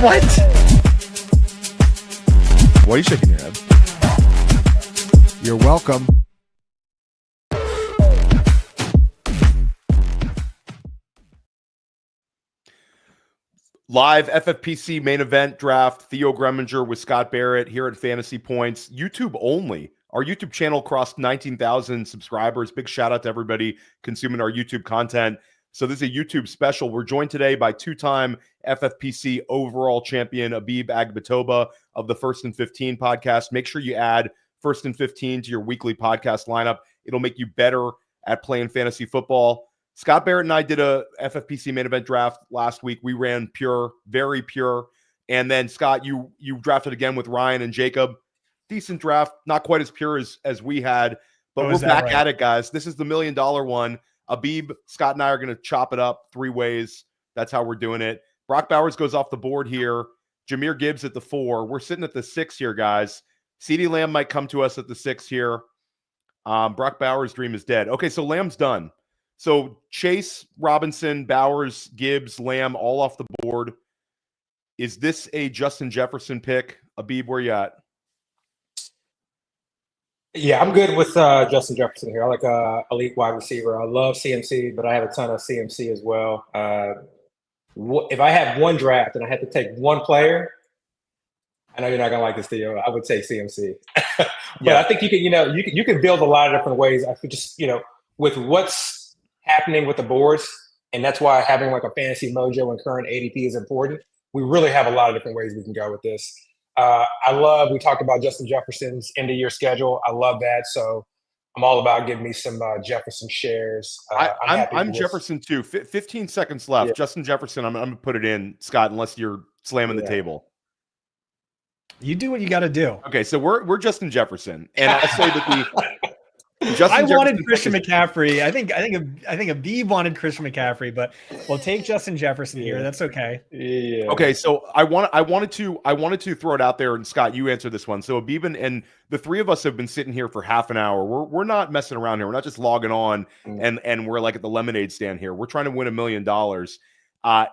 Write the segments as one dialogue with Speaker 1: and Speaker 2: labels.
Speaker 1: What?
Speaker 2: Why are you shaking your head?
Speaker 3: You're welcome.
Speaker 2: Live FFPC main event draft. Theo Greminger with Scott Barrett here at Fantasy Points. YouTube only. Our YouTube channel crossed 19,000 subscribers. Big shout out to everybody consuming our YouTube content. So this is a YouTube special. We're joined today by two-time FFPC overall champion Abib Agbatoba of the First and 15 podcast. Make sure you add First and 15 to your weekly podcast lineup. It'll make you better at playing fantasy football. Scott Barrett and I did a FFPC main event draft last week. We ran pure, very pure. And then, Scott, you drafted again with Ryan and Jacob. Decent draft, not quite as pure as we had, but we're back at it, guys. This is the $1 million one. Abib, Scott, and I are going to chop it up 3 ways. That's how we're doing it. Brock Bowers goes off the board here. Jahmyr Gibbs at the 4. We're sitting at the 6 here, guys. CeeDee Lamb might come to us at the 6 here. Brock Bowers' dream is dead. Okay, so Lamb's done. So Chase, Robinson, Bowers, Gibbs, Lamb, all off the board. Is this a Justin Jefferson pick? Abib, where you at?
Speaker 4: Yeah, I'm good with Justin Jefferson here. I like elite wide receiver. I love CMC, but I have a ton of CMC as well. If I had one draft and I had to take one player, I know you're not gonna like this, Theo. I would take CMC, but yeah. I think you can build a lot of different ways. I could just with what's happening with the boards, and that's why having like a fantasy mojo and current ADP is important. We really have a lot of different ways we can go with this. We talked about Justin Jefferson's end of year schedule. I love that. So I'm all about getting me some Jefferson shares.
Speaker 2: I'm Jefferson too. 15 seconds left. Yeah. Justin Jefferson, I'm going to put it in, Scott, unless you're slamming the table.
Speaker 1: You do what you got to do.
Speaker 2: Okay, so we're Justin Jefferson. And I'll say that
Speaker 1: I wanted Christian McCaffrey. I think Abib wanted Christian McCaffrey, but we'll take Justin Jefferson here. That's okay.
Speaker 4: Yeah.
Speaker 2: Okay, so I wanted to throw it out there, and Scott, you answer this one. So Abib and the 3 of us have been sitting here for half an hour. We're not messing around here. We're not just logging on and we're like at the lemonade stand here. We're trying to win $1 million.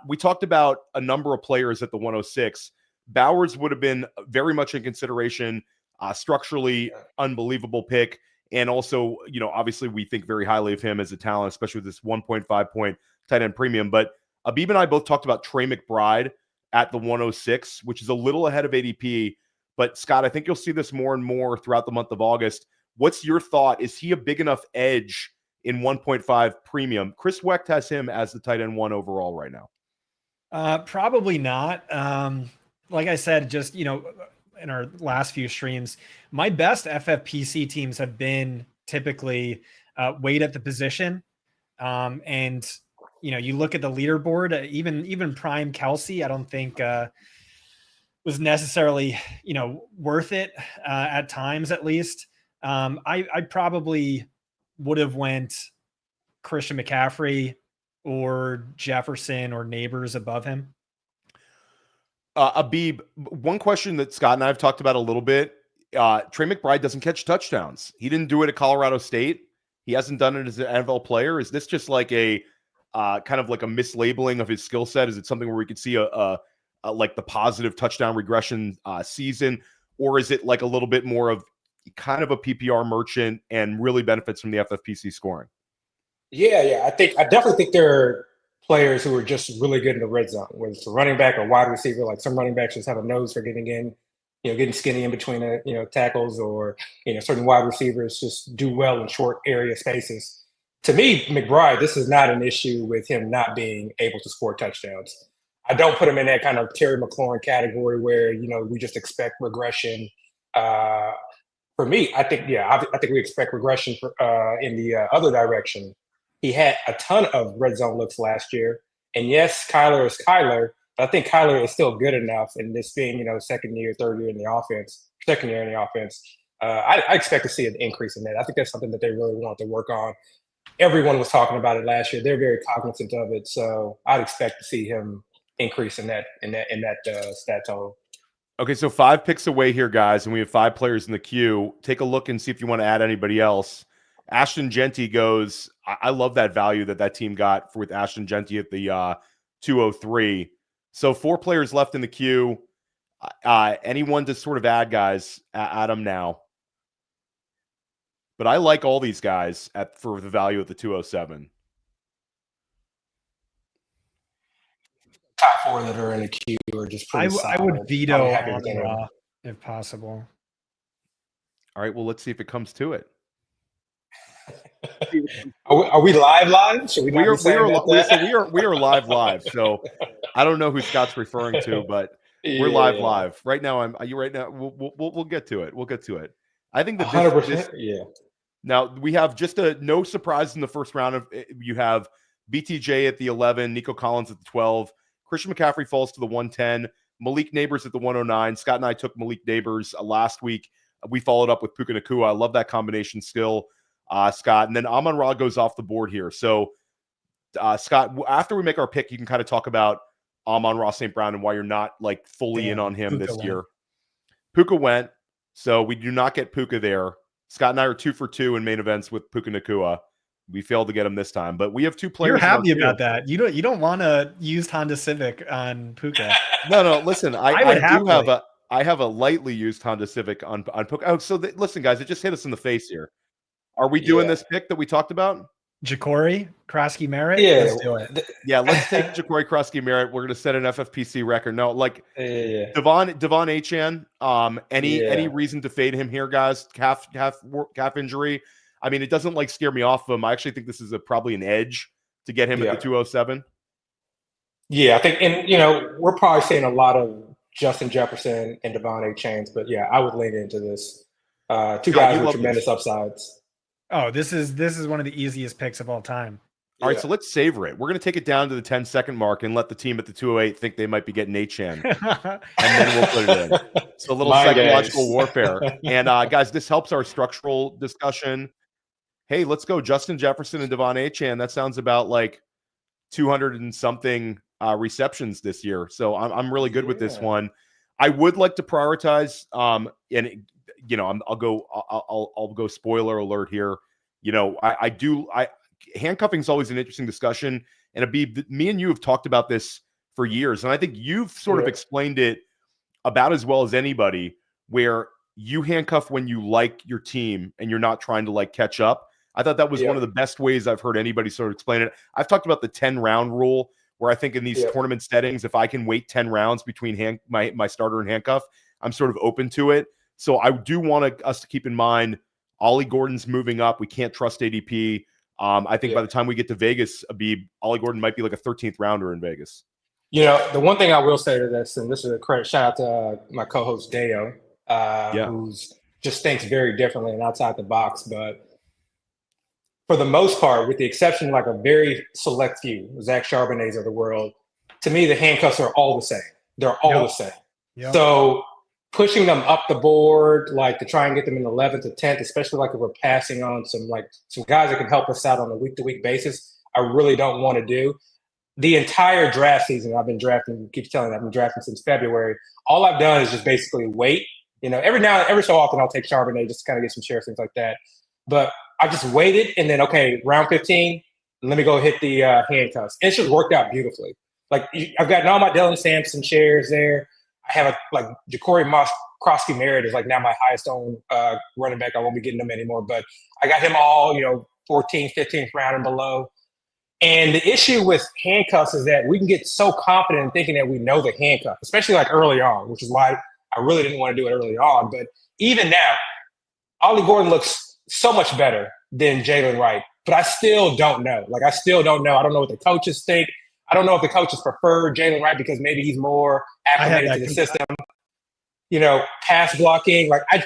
Speaker 2: We talked about a number of players at the 106. Bowers would have been very much in consideration. Structurally unbelievable pick. And also, obviously we think very highly of him as a talent, especially with this 1.5 point tight end premium. But Abib and I both talked about Trey McBride at the 106, which is a little ahead of ADP. But Scott, I think you'll see this more and more throughout the month of August. What's your thought? Is he a big enough edge in 1.5 premium? Chris Wecht has him as the tight end 1 overall right now.
Speaker 1: Probably not. Like I said, just, in our last few streams, my best FFPC teams have been typically weight at the position. And, you look at the leaderboard, even prime Kelsey, I don't think was necessarily, worth it at times, at least. I probably would have went Christian McCaffrey or Jefferson or Neighbors above him.
Speaker 2: Abib, one question that Scott and I have talked about a little bit. Trey McBride doesn't catch touchdowns. He didn't do it at Colorado State. He hasn't done it as an NFL player. Is this just like a kind of like a mislabeling of his skill set? Is it something where we could see a like the positive touchdown regression season? Or is it like a little bit more of kind of a PPR merchant and really benefits from the FFPC scoring?
Speaker 4: Yeah. I definitely think there are players who are just really good in the red zone, whether it's a running back or wide receiver. Like some running backs just have a nose for getting in, getting skinny in between tackles, or certain wide receivers just do well in short area spaces. To me, McBride, this is not an issue with him not being able to score touchdowns. I don't put him in that kind of Terry McLaurin category where we just expect regression. For me, I think we expect regression in the other direction. He had a ton of red zone looks last year. And yes, Kyler is Kyler, but I think Kyler is still good enough in this being, second year in the offense. I expect to see an increase in that. I think that's something that they really want to work on. Everyone was talking about it last year. They're very cognizant of it. So I'd expect to see him increase in that stat total.
Speaker 2: Okay, so 5 picks away here, guys, and we have 5 players in the queue. Take a look and see if you want to add anybody else. Ashton Genty goes. I love that value that team got with Ashton Genty at the 203. So 4 players left in the queue. Anyone to sort of add, guys, add them now. But I like all these guys for the value of the 207.
Speaker 4: Top 4 that are in the queue are just pretty solid.
Speaker 1: I would veto
Speaker 4: I'm happy with any of them.
Speaker 1: Amon-Ra if possible.
Speaker 2: All right, well, let's see if it comes to it.
Speaker 4: Are we live? Should we not be saying that?
Speaker 2: We are live. So I don't know who Scott's referring to, but we're live. Right now, we'll get to it. We'll get to it. I think that
Speaker 4: 100%. Yeah.
Speaker 2: Now we have just no surprise in the first round. You have BTJ at the 11, Nico Collins at the 12, Christian McCaffrey falls to the 110, Malik Neighbors at the 109. Scott and I took Malik Neighbors last week. We followed up with Puka Nacua. I love that combination still, Scott. And then Amon-Ra goes off the board here. So, Scott, after we make our pick, you can kind of talk about Amon-Ra St. Brown and why you're not like fully in on him
Speaker 1: Puka
Speaker 2: this
Speaker 1: went.
Speaker 2: year. Puka went, so we do not get Puka there. Scott and I are 2 for 2 in main events with Puka Nacua. We failed to get him this time, but we have 2 players.
Speaker 1: You're happy about that. You don't want to use Honda Civic on Puka.
Speaker 2: No. Listen,
Speaker 1: I
Speaker 2: have a lightly used Honda Civic on Puka. Oh, so listen, guys, it just hit us in the face here. Are we doing this pick that we talked about?
Speaker 1: Ja'Cory, Krosky Merritt?
Speaker 4: Yeah.
Speaker 1: Let's do it.
Speaker 2: Yeah, let's take Ja'Cory Krosky Merritt. We're going to set an FFPC record. No, like Devon Achane. Any reason to fade him here, guys? Calf injury. I mean, it doesn't like scare me off of him. I actually think this is probably an edge to get him at the 207.
Speaker 4: Yeah, I think, and we're probably seeing a lot of Justin Jefferson and Devon Achane, but yeah, I would lean into this. 2 guys with tremendous upsides.
Speaker 1: Oh, this is one of the easiest picks of all time.
Speaker 2: All right, so let's savor it. We're going to take it down to the 10-second mark and let the team at the 208 think they might be getting Achane. And then we'll put it in. So a little psychological warfare. And guys, this helps our structural discussion. Hey, let's go Justin Jefferson and Devon Achane. That sounds about like 200 and something receptions this year. So I'm really good with this one. I would like to prioritize, I'll go spoiler alert here. Handcuffing is always an interesting discussion, and Abib, me and you have talked about this for years, and I think you've sort of explained it about as well as anybody, where you handcuff when you like your team and you're not trying to like catch up. I thought that was one of the best ways I've heard anybody sort of explain it. I've talked about the 10-round rule, where I think in these tournament settings, if I can wait 10 rounds between my starter and handcuff, I'm sort of open to it. So I do want us to keep in mind, Ollie Gordon's moving up. We can't trust ADP. I think by the time we get to Vegas, Abib, Ollie Gordon might be like a 13th rounder in Vegas.
Speaker 4: The one thing I will say to this, and this is a credit shout out to my co-host Deo, who's just thinks very differently and outside the box. But for the most part, with the exception of like a very select few, Zach Charbonnets of the world, to me, the handcuffs are all the same. They're all the same. Yep. So pushing them up the board, like to try and get them in the 11th or 10th, especially like if we're passing on some guys that can help us out on a week-to-week basis, I really don't want to do. The entire draft season, I've been drafting since February. All I've done is just basically wait. Every so often I'll take Charbonnet just to kind of get some shares, things like that. But I just waited, and then, round 15, let me go hit the handcuffs. And it's just worked out beautifully. Like, I've gotten all my Dylan Sampson shares there. I have Ja'Cory Krosky Merritt is like now my highest owned running back. I won't be getting them anymore, but I got him all, 14th, 15th round and below. And the issue with handcuffs is that we can get so confident in thinking that we know the handcuff, especially like early on, which is why I really didn't want to do it early on. But even now, Ollie Gordon looks so much better than Jalen Wright, but I still don't know. I still don't know. I don't know what the coaches think. I don't know if the coaches prefer Jalen Wright because maybe he's more acclimated to the system. Pass blocking. I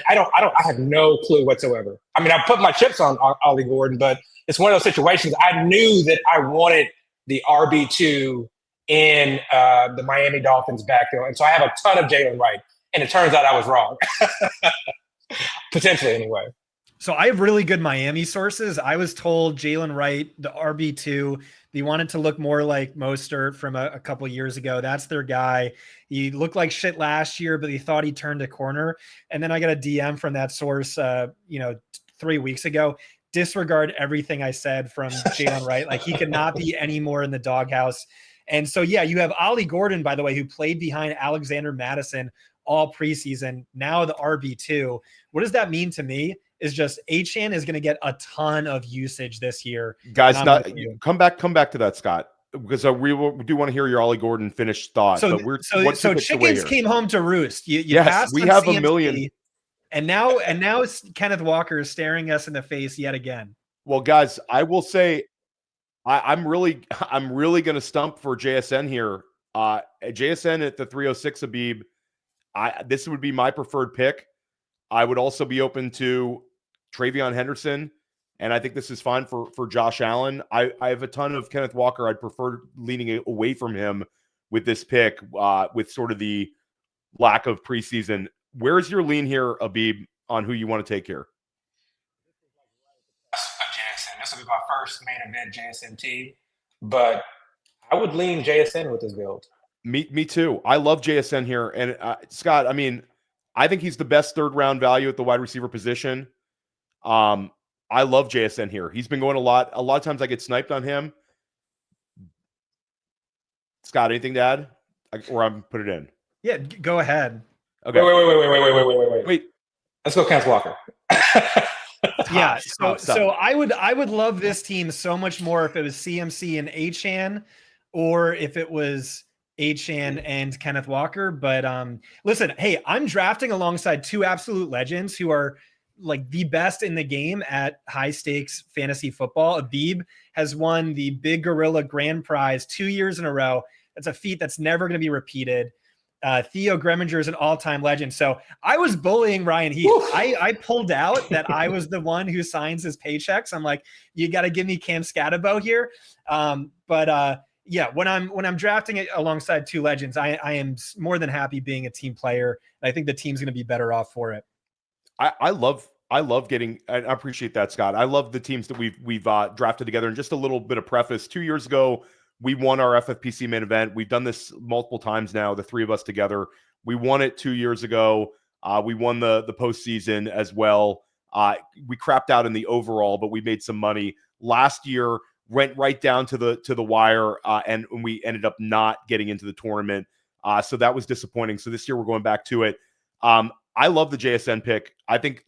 Speaker 4: have no clue whatsoever. I mean, I put my chips on Ollie Gordon, but it's one of those situations. I knew that I wanted the RB2 in the Miami Dolphins backfield, and so I have a ton of Jalen Wright, and it turns out I was wrong. Potentially, anyway.
Speaker 1: So I have really good Miami sources. I was told Jalen Wright, the RB2, they wanted to look more like Mostert from a couple years ago. That's their guy. He looked like shit last year, but he thought he turned a corner. And then I got a DM from that source, 3 weeks ago. Disregard everything I said from Jalen Wright. He could not be any more in the doghouse. And so, yeah, you have Ollie Gordon, by the way, who played behind Alexander Madison all preseason, now the RB2. What does that mean to me? Is just Achane is going to get a ton of usage this year.
Speaker 2: Guys, come back to that, Scott, because we do want to hear your Ollie Gordon finished thought.
Speaker 1: So,
Speaker 2: but
Speaker 1: so chickens came home to roost. You
Speaker 2: yes,
Speaker 1: passed
Speaker 2: we
Speaker 1: on
Speaker 2: have
Speaker 1: CMC,
Speaker 2: a million.
Speaker 1: And now Kenneth Walker is staring us in the face yet again.
Speaker 2: Well, guys, I will say I'm really going to stump for JSN here. JSN at the 306, Habib. This would be my preferred pick. I would also be open to Travion Henderson, and I think this is fine for Josh Allen. I have a ton of Kenneth Walker. I'd prefer leaning away from him with this pick, with sort of the lack of preseason. Where's your lean here, Habib, on who you want to take here?
Speaker 4: JSN. This will be my first main event JSN team, but I would lean JSN with this build.
Speaker 2: Me too. I love JSN here, and Scott. I mean, I think he's the best third round value at the wide receiver position. I love JSN here. He's been going a lot. A lot of times I get sniped on him. Scott, anything to add? Or I'm put it in.
Speaker 1: Yeah, go ahead.
Speaker 2: Okay.
Speaker 4: Wait. Let's go Kenneth Walker.
Speaker 1: Yeah. So I would love this team so much more if it was CMC and Achane, or if it was Achane and Kenneth Walker. But listen, hey, I'm drafting alongside two absolute legends who are like the best in the game at high stakes fantasy football. Habib has won the Big Gorilla Grand Prize 2 years in a row. That's a feat that's never going to be repeated. Theo Greminger is an all-time legend. So I was bullying Ryan Heath. I pulled out that I was the one who signs his paychecks. I'm like, you got to give me Cam Scatabo here. Yeah, when I'm drafting it alongside two legends, I am more than happy being a team player. I think the team's going to be better off for it.
Speaker 2: I love getting. I appreciate that, Scott. I love the teams that we've drafted together. And just a little bit of preface: 2 years ago, we won our FFPC main event. We've done this multiple times now, the three of us together. We won it 2 years ago. We won the postseason as well. We crapped out in the overall, but we made some money. Last year went right down to the wire, and we ended up not getting into the tournament. So that was disappointing. So this year we're going back to it. I love the JSN pick. I think,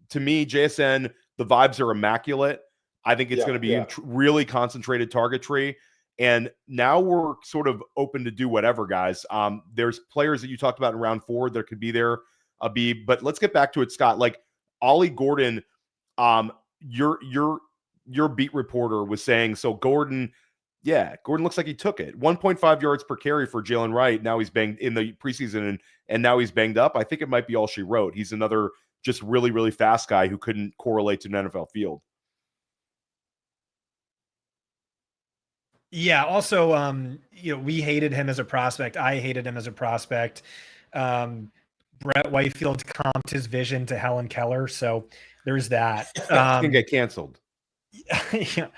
Speaker 2: to me, JSN, the vibes are immaculate. I think it's going to be a really concentrated target tree. And now we're sort of open to do whatever, guys. There's players that you talked about in round 4 that could be there, Habib. But let's get back to it, Scott. Like Ollie Gordon, your beat reporter was saying, so Gordon looks like he took it. 1.5 yards per carry for Jalen Wright. Now he's banged in the preseason, and now he's banged up. I think it might be all she wrote. He's another just really, really fast guy who couldn't correlate to an NFL field.
Speaker 1: Yeah. Also, we hated him as a prospect. I hated him as a prospect. Brett Whitefield comped his vision to Helen Keller. So there's that.
Speaker 2: Can get canceled.
Speaker 1: Yeah.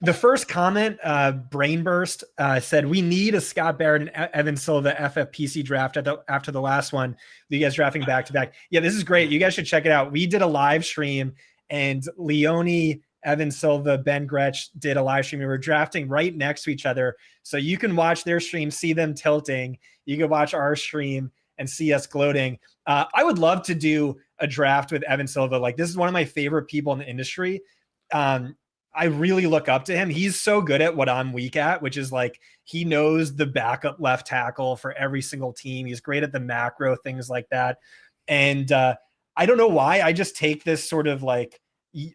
Speaker 1: The first comment, Brainburst, said, we need a Scott Barrett and Evan Silva FFPC draft after the last one. You guys drafting back to back. Yeah, this is great. You guys should check it out. We did a live stream, and Leone, Evan Silva, Ben Gretsch did a live stream. We were drafting right next to each other. So you can watch their stream, see them tilting. You can watch our stream and see us gloating. I would love to do a draft with Evan Silva. Like, this is one of my favorite people in the industry. I really look up to him. He's so good at what I'm weak at, which is like, he knows the backup left tackle for every single team. He's great at the macro, things like that. And I don't know why. I just take this sort of like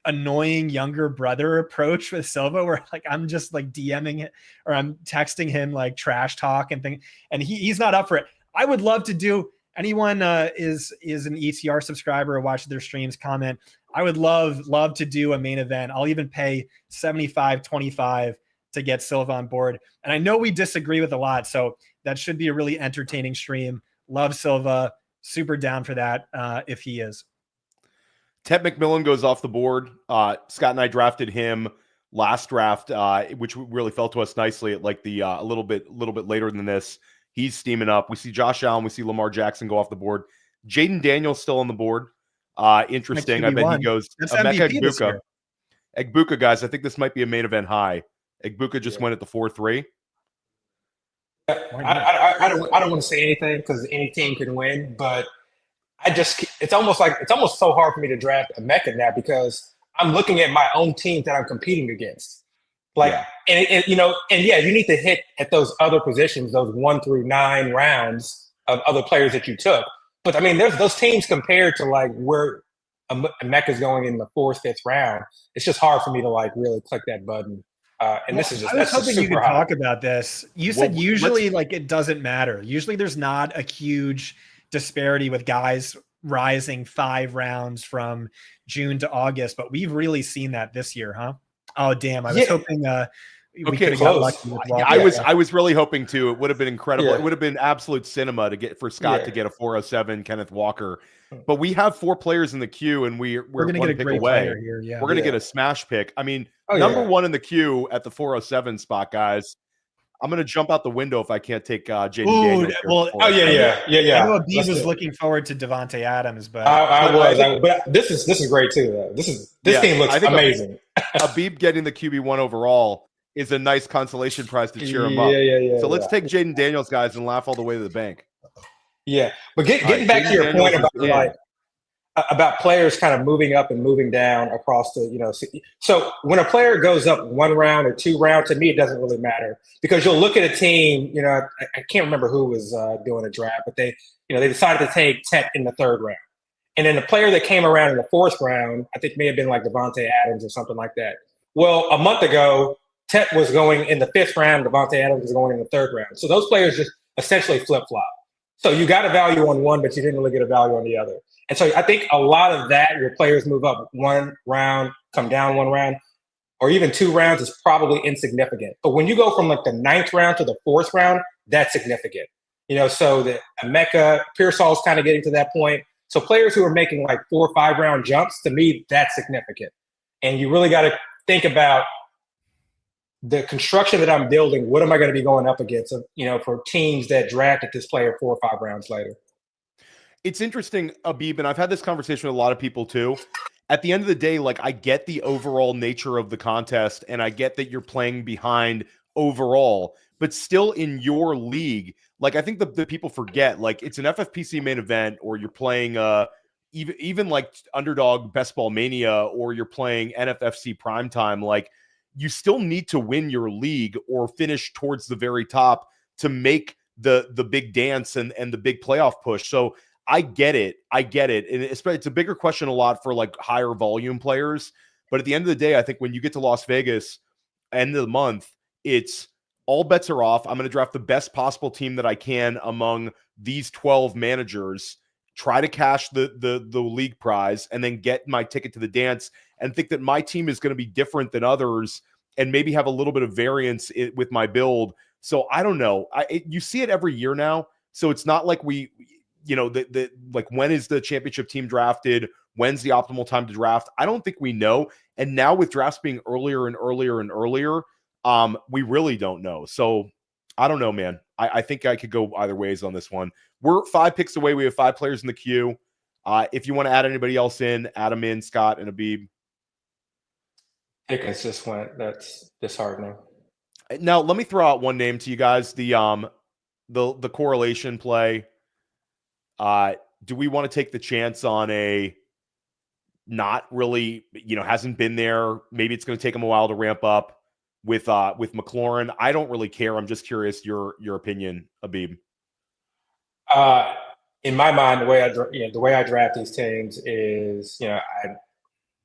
Speaker 1: annoying younger brother approach with Silva, where like I'm just like DMing it, or I'm texting him like trash talk and thing, and he's not up for it. I would love to do. Anyone is an ETR subscriber or watches their streams, comment. I would love to do a main event. I'll even pay $75.25 to get Silva on board. And I know we disagree with a lot, so that should be a really entertaining stream. Love Silva, super down for that if he is.
Speaker 2: Ted McMillan goes off the board. Scott and I drafted him last draft, which really fell to us nicely at like the a little bit later than this. He's steaming up. We see Josh Allen. We see Lamar Jackson go off the board. Jaden Daniels still on the board. Interesting. I bet he goes. Emeka Egbuka. Egbuka, guys, I think this might be a main event high. Egbuka just went at the 4-3.
Speaker 4: I don't want to say anything because any team can win, but it's almost so hard for me to draft a Mecca now because I'm looking at my own team that I'm competing against. Like,
Speaker 2: Yeah.
Speaker 4: and yeah, you need to hit at those other positions, those 1 through 9 rounds of other players that you took. But I mean, there's those teams compared to like where a Mecca's going in the 4th, 5th round. It's just hard for me to like really click that button. And
Speaker 1: Well, I was
Speaker 4: that's just
Speaker 1: hoping you
Speaker 4: super
Speaker 1: could
Speaker 4: high.
Speaker 1: talk about this. You
Speaker 2: Well,
Speaker 1: said usually like it doesn't matter. Usually there's not a huge disparity with guys rising 5 rounds from June to August, but we've really seen that this year, huh? Oh damn! I was
Speaker 4: Yeah.
Speaker 1: hoping we
Speaker 2: Okay,
Speaker 1: could have got
Speaker 4: close.
Speaker 1: lucky with
Speaker 2: Yeah,
Speaker 1: Walker.
Speaker 2: I was really hoping to. It would have been incredible.
Speaker 4: Yeah.
Speaker 2: It would have been absolute cinema to get for Scott
Speaker 4: Yeah.
Speaker 2: to get a 407 Kenneth Walker. But we have 4 players in the queue, and we're
Speaker 1: We're gonna
Speaker 2: one
Speaker 1: get a
Speaker 2: pick
Speaker 1: great
Speaker 2: away.
Speaker 1: player here. Yeah,
Speaker 2: We're gonna
Speaker 4: Yeah.
Speaker 2: get a smash pick. I mean,
Speaker 4: Oh,
Speaker 2: number
Speaker 4: yeah.
Speaker 2: 1 in the queue at the 407 spot, guys. I'm gonna jump out the window if I can't take Jaden
Speaker 1: Ooh,
Speaker 2: Daniels. Here
Speaker 1: well,
Speaker 2: at the
Speaker 4: Oh yeah,
Speaker 2: 407.
Speaker 4: yeah.
Speaker 1: I know Abib
Speaker 4: Let's
Speaker 1: was
Speaker 4: do it.
Speaker 1: looking forward to Devontae Adams, but
Speaker 4: But this is great too. Though. This team looks
Speaker 2: I think
Speaker 4: amazing.
Speaker 2: Abib getting the QB1 overall is a nice consolation prize to cheer him up.
Speaker 4: Yeah.
Speaker 2: So let's take Jaden Daniels, guys, and laugh all the way to the bank.
Speaker 4: Yeah, but getting
Speaker 2: All right,
Speaker 4: back to
Speaker 2: Jaden
Speaker 4: your
Speaker 2: Daniels
Speaker 4: point
Speaker 2: is in.
Speaker 4: about players kind of moving up and moving down across the. So when a player goes up 1 round or 2 rounds, to me it doesn't really matter because you'll look at a team. I can't remember who was doing a draft, but they decided to take Tet in the 3rd round, and then the player that came around in the 4th round, I think may have been like Devontae Adams or something like that. Well, a month ago, Tet was going in the 5th round, Devontae Adams was going in the 3rd round. So those players just essentially flip flop. So you got a value on one, but you didn't really get a value on the other. And so I think a lot of that, where players move up 1 round, come down 1 round, or even 2 rounds, is probably insignificant. But when you go from like the 9th round to the 4th round, that's significant. So the Emeka, Pearsall's kind of getting to that point. So players who are making like 4 or 5 round jumps, to me, that's significant. And you really got to think about the construction that I'm building. What am I going to be going up against, for teams that drafted this player 4 or 5 rounds later?
Speaker 2: It's interesting, Abib, and I've had this conversation with a lot of people too. At the end of the day, like I get the overall nature of the contest, and I get that you're playing behind overall, but still in your league, like I think the people forget, like it's an FFPC main event, or you're playing even like Underdog Best Ball Mania, or you're playing NFFC Primetime. Like you still need to win your league or finish towards the very top to make the big dance and the big playoff push. So I get it. And it's a bigger question a lot for like higher volume players. But at the end of the day, I think when you get to Las Vegas, end of the month, it's all bets are off. I'm going to draft the best possible team that I can among these 12 managers, try to cash the league prize, and then get my ticket to the dance, and think that my team is going to be different than others and maybe have a little bit of variance with my build. So I don't know. You see it every year now. So it's not like like when is the championship team drafted? When's the optimal time to draft? I don't think we know. And now with drafts being earlier and earlier and earlier, we really don't know. So I don't know, man. I think I could go either ways on this one. We're 5 picks away. We have 5 players in the queue. If you want to add anybody else in, add them in, Scott and Abib.
Speaker 4: Pickens just went. That's disheartening.
Speaker 2: Now, let me throw out one name to you guys. The correlation play. Do we want to take the chance on a not really, hasn't been there? Maybe it's going to take him a while to ramp up with McLaurin. I don't really care. I'm just curious your opinion, Abib.
Speaker 4: In my mind, the way I draft these teams is, I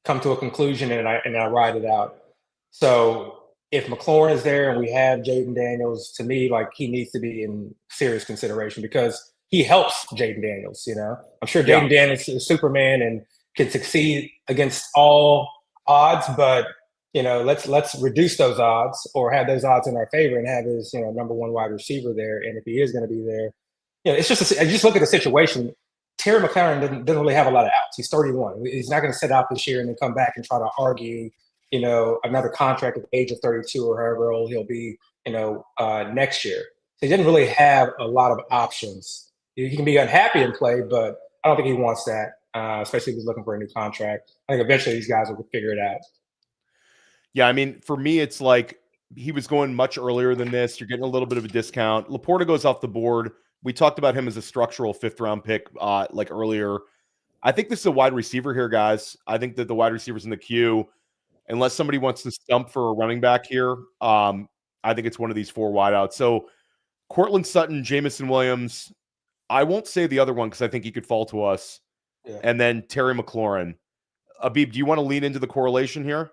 Speaker 4: come to a conclusion and I ride it out. So if McLaurin is there and we have Jaden Daniels, to me, like he needs to be in serious consideration because he helps Jaden Daniels. I'm sure Jaden Daniels is Superman and can succeed against all odds, but let's reduce those odds or have those odds in our favor and have his number 1 wide receiver there. And if he is going to be there, it's just I just look at the situation. Terry McLaurin doesn't really have a lot of outs. He's 31. He's not going to sit out this year and then come back and try to argue another contract at the age of 32 or however old he'll be next year. So he doesn't really have a lot of options. He can be unhappy in play, but I don't think he wants that, especially if he's looking for a new contract. I think eventually these guys will figure it out.
Speaker 2: Yeah, I mean, for me, it's like he was going much earlier than this. You're getting a little bit of a discount. Laporta goes off the board. We talked about him as a structural 5th-round pick like earlier. I think this is a wide receiver here, guys. I think that the wide receivers in the queue, unless somebody wants to stump for a running back here, I think it's one of these 4 wideouts. So Cortland Sutton, Jamison Williams. I won't say the other one because I think he could fall to us.
Speaker 4: Yeah.
Speaker 2: And then Terry McLaurin. Abib, do you want to lean into the correlation here?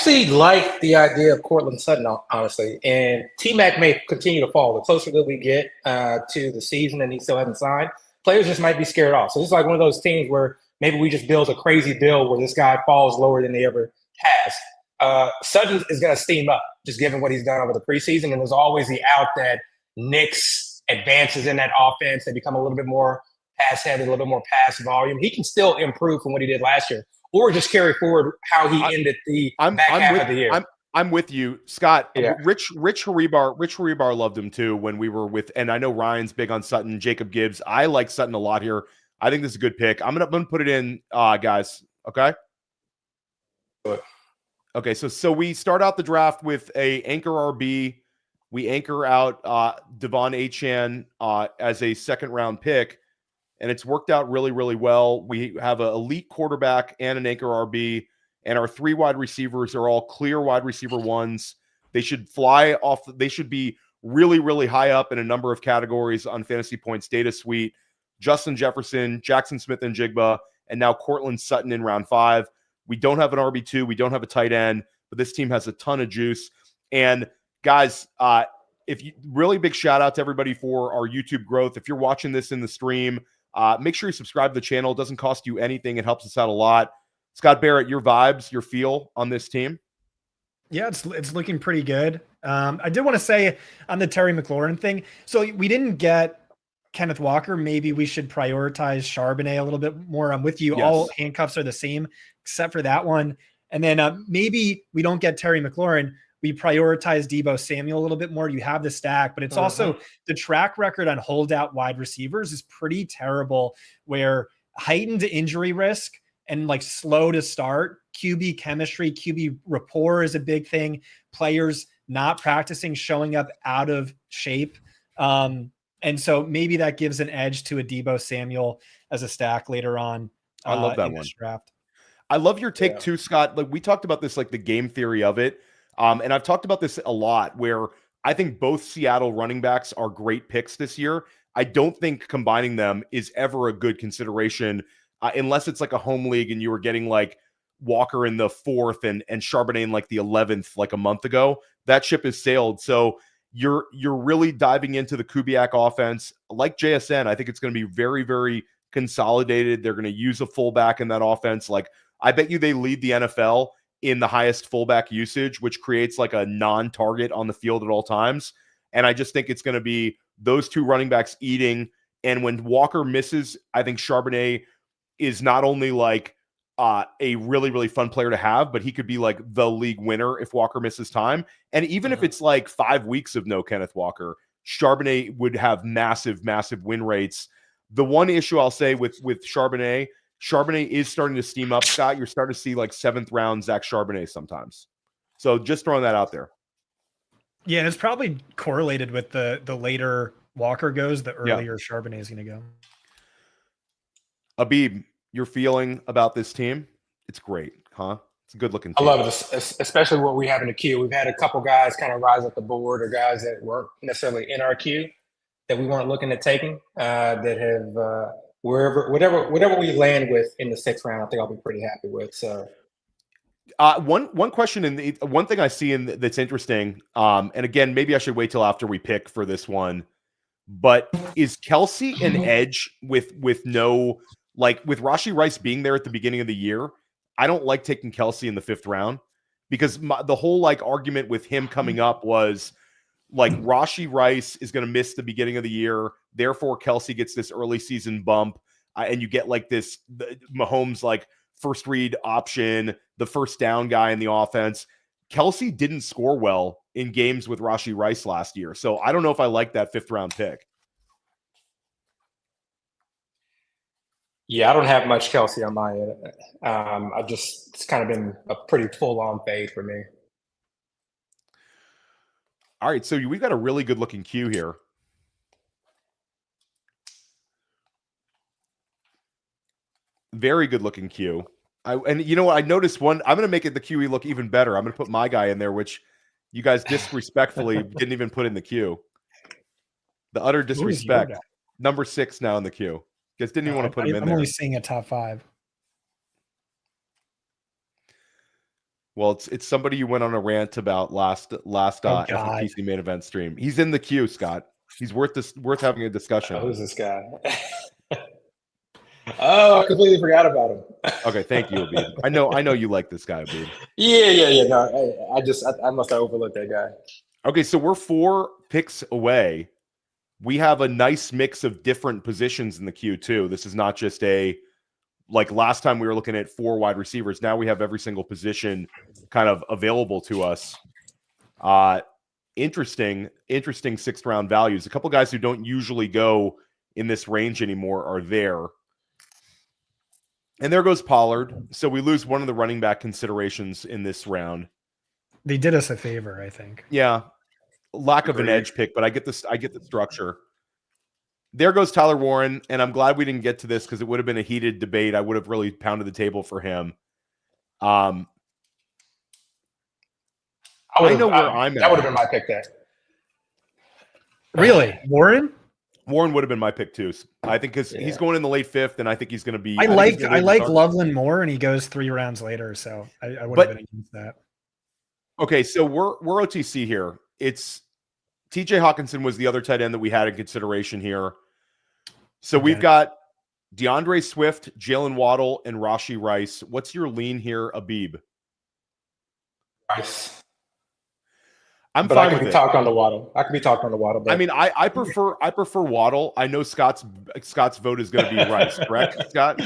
Speaker 4: Actually like the idea of Cortland Sutton, honestly. And T-Mac may continue to fall. The closer that we get to the season and he still hasn't signed, players just might be scared off. So this is like one of those teams where maybe we just build a crazy build where this guy falls lower than he ever has. Sutton is going to steam up, just given what he's done over the preseason. And there's always the out that Knicks advances in that offense. They become a little bit more pass heavy, a little bit more pass volume. He can still improve from what he did last year, or just carry forward how he ended the back half of the year.
Speaker 2: I'm with you, Scott.
Speaker 4: Yeah.
Speaker 2: Rich Haribar loved him too when we were with, and I know Ryan's big on Sutton, Jacob Gibbs. I like Sutton a lot here. I think this is a good pick. I'm gonna put it in, guys. Okay. Okay, so we start out the draft with a anchor RB. We anchor out Devon Achane as a 2nd-round pick, and it's worked out really, really well. We have an elite quarterback and an anchor RB, and our 3 wide receivers are all clear wide receiver 1s. They should fly off. They should be really, really high up in a number of categories on Fantasy Points data suite. Justin Jefferson, Jackson Smith-Njigba, and now Cortland Sutton in round 5. We don't have an RB2. We don't have a tight end, but this team has a ton of juice. And guys, if you really big shout out to everybody for our YouTube growth. If you're watching this in the stream, make sure you subscribe to the channel. It doesn't cost you anything. It helps us out a lot. Scott Barrett, your vibes, your feel on this team?
Speaker 1: Yeah, it's looking pretty good. I did want to say on the Terry McLaurin thing. So we didn't get Kenneth Walker. Maybe we should prioritize Charbonnet a little bit more. I'm with you.
Speaker 2: Yes.
Speaker 1: All handcuffs are the same except for that one. And then maybe we don't get Terry McLaurin. We prioritize Deebo Samuel a little bit more. You have the stack, but it's also the track record on holdout wide receivers is pretty terrible, where heightened injury risk and like slow to start, QB chemistry, QB rapport is a big thing. Players not practicing, showing up out of shape. And so maybe that gives an edge to a Deebo Samuel as a stack later on.
Speaker 2: I love that one.
Speaker 1: Draft.
Speaker 2: I love your take too, Scott. Like we talked about this, like the game theory of it. And I've talked about this a lot where I think both Seattle running backs are great picks this year. I don't think combining them is ever a good consideration unless it's like a home league and you were getting like Walker in the 4th and Charbonnet in like the 11th, like a month ago. That ship has sailed. So you're really diving into the Kubiak offense. Like JSN, I think it's going to be very, very consolidated. They're going to use a fullback in that offense. Like I bet you they lead the NFL in the highest fullback usage, which creates like a non-target on the field at all times. And I just think it's going to be those 2 running backs eating. And when Walker misses, I think Charbonnet is not only like a really, really fun player to have, but he could be like the league winner if Walker misses time. And even if it's like 5 weeks of no Kenneth Walker, Charbonnet would have massive, massive win rates. The one issue I'll say with Charbonnet is starting to steam up, Scott. You're starting to see like 7th round Zach Charbonnet sometimes. So just throwing that out there.
Speaker 1: Yeah, and it's probably correlated with the later Walker goes, the earlier Charbonnet is going to go.
Speaker 2: Abib, your feeling about this team? It's great, huh? It's a good looking team.
Speaker 4: I love it, especially what we have in the queue. We've had a couple guys kind of rise up the board, or guys that weren't necessarily in our queue that we weren't looking at taking, that have whatever we land with in the 6th round, I think I'll be pretty happy with. So
Speaker 2: one question, and one thing I see in that's interesting, and again, maybe I should wait till after we pick for this one, but is Kelsey an edge with no, like with Rashee Rice being there at the beginning of the year? I don't like taking Kelsey in the 5th round because the whole like argument with him coming up was like Rashee Rice is going to miss the beginning of the year. Therefore, Kelsey gets this early season bump, and you get like this Mahomes like first read option, the first down guy in the offense. Kelsey didn't score well in games with Rashee Rice last year. So I don't know if I like that 5th round pick.
Speaker 4: yeah, I don't have much Kelsey on my end. It's kind of been a pretty full on fade for me.
Speaker 2: All right, so we've got a really good looking queue here. Very good looking queue. And you know what? I noticed one. I'm going to make the QE look even better. I'm going to put my guy in there, which you guys disrespectfully didn't even put in the queue. The utter disrespect. Number 6 now in the queue. You guys didn't even want to put him in
Speaker 1: I'm
Speaker 2: there.
Speaker 1: only seeing a top 5.
Speaker 2: Well, it's somebody you went on a rant about last FFPC main event stream. He's in the queue, Scott. He's worth having a discussion.
Speaker 4: Who's this guy? Oh, I completely forgot about him.
Speaker 2: Okay, thank you, Abid. I know you like this guy, Abid.
Speaker 4: Yeah. No, I must have overlooked that guy.
Speaker 2: Okay, so we're 4 picks away. We have a nice mix of different positions in the queue too. This is not just like last time we were looking at 4 wide receivers. Now we have every single position kind of available to us. Interesting 6th round values. A couple guys who don't usually go in this range anymore are there. And there goes Pollard. So we lose one of the running back considerations in this round.
Speaker 1: They did us a favor, I think.
Speaker 2: Yeah. Lack of an edge pick, but I get the structure. There goes Tyler Warren, and I'm glad we didn't get to this because it would have been a heated debate. I would have really pounded the table for him. I know where I'm at.
Speaker 4: That would have been my pick there.
Speaker 1: Really? Warren?
Speaker 2: Warren would have been my pick too. I think because he's going in the late 5th, and I think he's going to be.
Speaker 1: I like Loveland more, and he goes 3 rounds later, so I would have been against that.
Speaker 2: Okay, so we're OTC here. It's TJ Hawkinson was the other tight end that we had in consideration here. So we've got DeAndre Swift, Jalen Waddle, and Rashee Rice. What's your lean here, Abib?
Speaker 4: Rice.
Speaker 2: I'm
Speaker 4: but
Speaker 2: fine
Speaker 4: I can
Speaker 2: with
Speaker 4: be
Speaker 2: it.
Speaker 4: talked on the Waddle. I can be talked on the Waddle. But...
Speaker 2: I mean, I prefer Waddle. I know Scott's vote is going to be Rice, correct, Scott?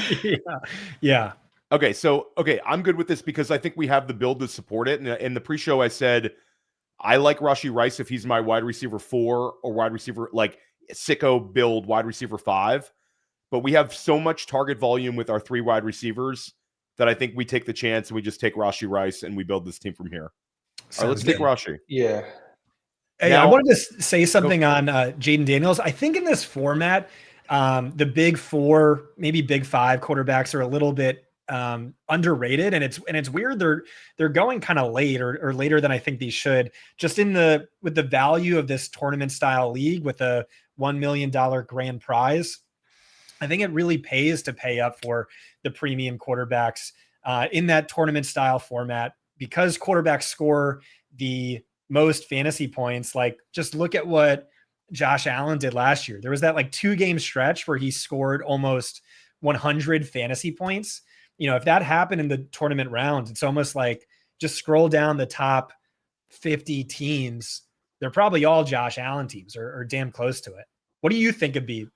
Speaker 1: Yeah.
Speaker 2: Okay, I'm good with this because I think we have the build to support it. And in the pre-show, I said I like Rashee Rice if he's my wide receiver 4 or wide receiver like sicko build wide receiver 5. But we have so much target volume with our 3 wide receivers that I think we take the chance and we just take Rashee Rice and we build this team from here. All right, let's take Rashee.
Speaker 4: Yeah.
Speaker 1: Hey, I wanted to say something on Jaden Daniels. I think in this format, the big 4, maybe big 5 quarterbacks are a little bit underrated, and it's weird they're going kind of late or later than I think they should. Just with the value of this tournament style league with a $1 million grand prize, I think it really pays to pay up for the premium quarterbacks in that tournament style format because quarterbacks score the most fantasy points. Like, just look at what Josh Allen did last year. There was that like 2-game stretch where he scored almost 100 fantasy points. You know, if that happened in the tournament rounds, it's almost like just scroll down the top 50 teams. They're probably all Josh Allen teams or damn close to it. What do you think of Beeb?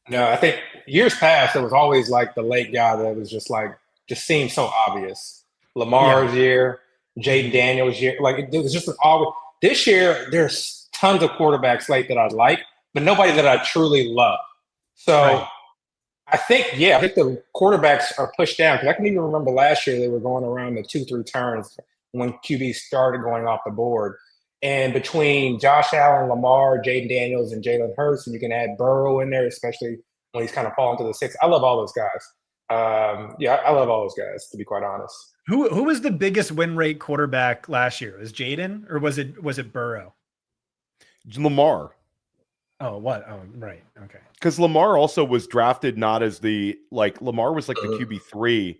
Speaker 4: No, I think years past, it was always like the late guy that was just seemed so obvious. Lamar's year, Jaden Daniels' year. Like, it was just always. This year, there's tons of quarterbacks late that I like, but nobody that I truly love. So I think the quarterbacks are pushed down because I can even remember last year they were going around the 2-3 turns when QB started going off the board. And between Josh Allen, Lamar, Jaden Daniels, and Jalen Hurts, and you can add Burrow in there, especially when he's kind of falling to the 6. I love all those guys. I love all those guys, to be quite honest.
Speaker 1: Who was the biggest win rate quarterback last year? Was Jaden or was it Burrow?
Speaker 2: Lamar.
Speaker 1: Oh, what? Oh, right. Okay.
Speaker 2: Because Lamar also was drafted not as Lamar was like the QB3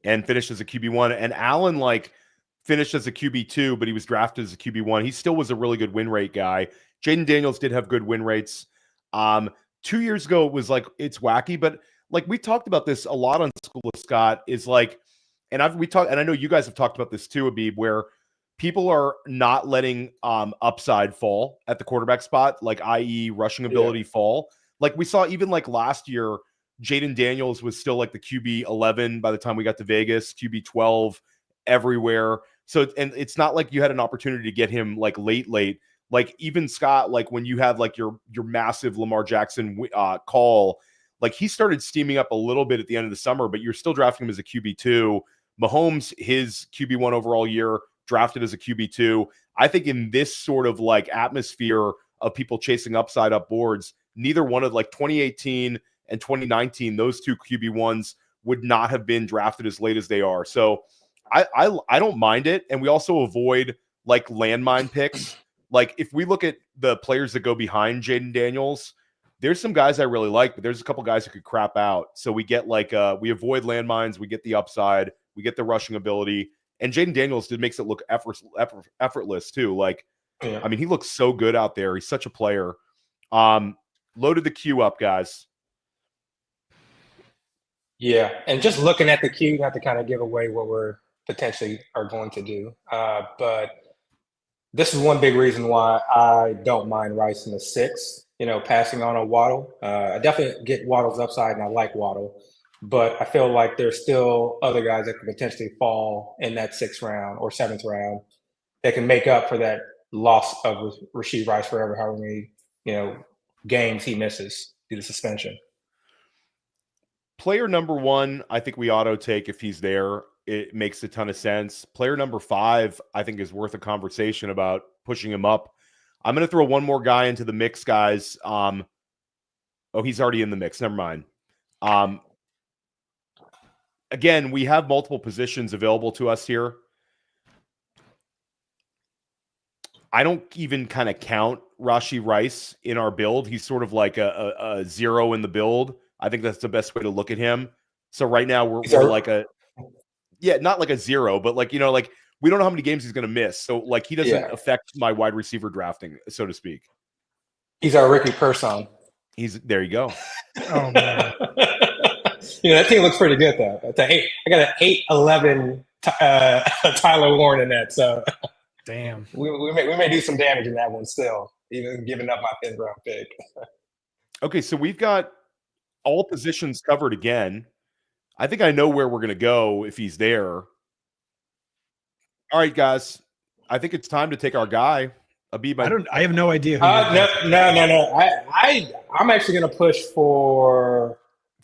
Speaker 2: and finished as a QB1. And Allen finished as a QB2, but he was drafted as a QB1. He still was a really good win rate guy. Jaden Daniels did have good win rates. 2 years ago, it was it's wacky, but we talked about this a lot on School with Scott and I know you guys have talked about this too, Abib, where people are not letting upside fall at the quarterback spot, i.e. rushing ability fall. We saw even last year, Jaden Daniels was still the QB 11 by the time we got to Vegas, QB 12 everywhere. So, and it's not like you had an opportunity to get him late. Even Scott, when you had your massive Lamar Jackson call, he started steaming up a little bit at the end of the summer, but you're still drafting him as a QB2. Mahomes, his QB1 overall year, drafted as a QB2. I think in this sort of like atmosphere of people chasing upside up boards, neither one of like 2018 and 2019, those two QB1s would not have been drafted as late as they are. So I don't mind it. And we also avoid like landmine picks. Like if we look at the players that go behind Jaden Daniels, there's some guys I really like, but there's a couple guys who could crap out. So we get like we avoid landmines, we get the upside, we get the rushing ability, and Jaden Daniels makes it look effortless too. Like, I mean, he looks so good out there. He's such a player. Loaded the queue up, guys.
Speaker 4: Yeah, and just looking at the queue, not to kind of give away what we're potentially are going to do, but this is one big reason why I don't mind Rice in the 6. Passing on a Waddle. I definitely get Waddle's upside, and I like Waddle, but I feel like there's still other guys that could potentially fall in that 6th round or 7th round that can make up for that loss of Rashee Rice forever, however many games he misses due to suspension.
Speaker 2: Player number 1, I think we auto take if he's there. It makes a ton of sense. Player number 5, I think, is worth a conversation about pushing him up. I'm going to throw one more guy into the mix, guys. Oh, he's already in the mix. Never mind. Again, we have multiple positions available to us here. I don't even kind of count Rashee Rice in our build. He's sort of like a 0 in the build. I think that's the best way to look at him. So right now we're like not like a 0, but like, like we don't know how many games he's going to miss. So like he doesn't affect my wide receiver drafting, so to speak.
Speaker 4: He's our Ricky Person.
Speaker 2: There you go.
Speaker 1: Oh man.
Speaker 4: That team looks pretty good though. I got an 8-11 Tyler Warren in that. So
Speaker 1: damn.
Speaker 4: We may do some damage in that one still, even giving up my 5th round pick.
Speaker 2: Okay, so we've got all positions covered again. I think I know where we're going to go if he's there. All right, guys. I think it's time to take our guy.
Speaker 1: I have no idea. Who
Speaker 4: No. I'm actually going to push for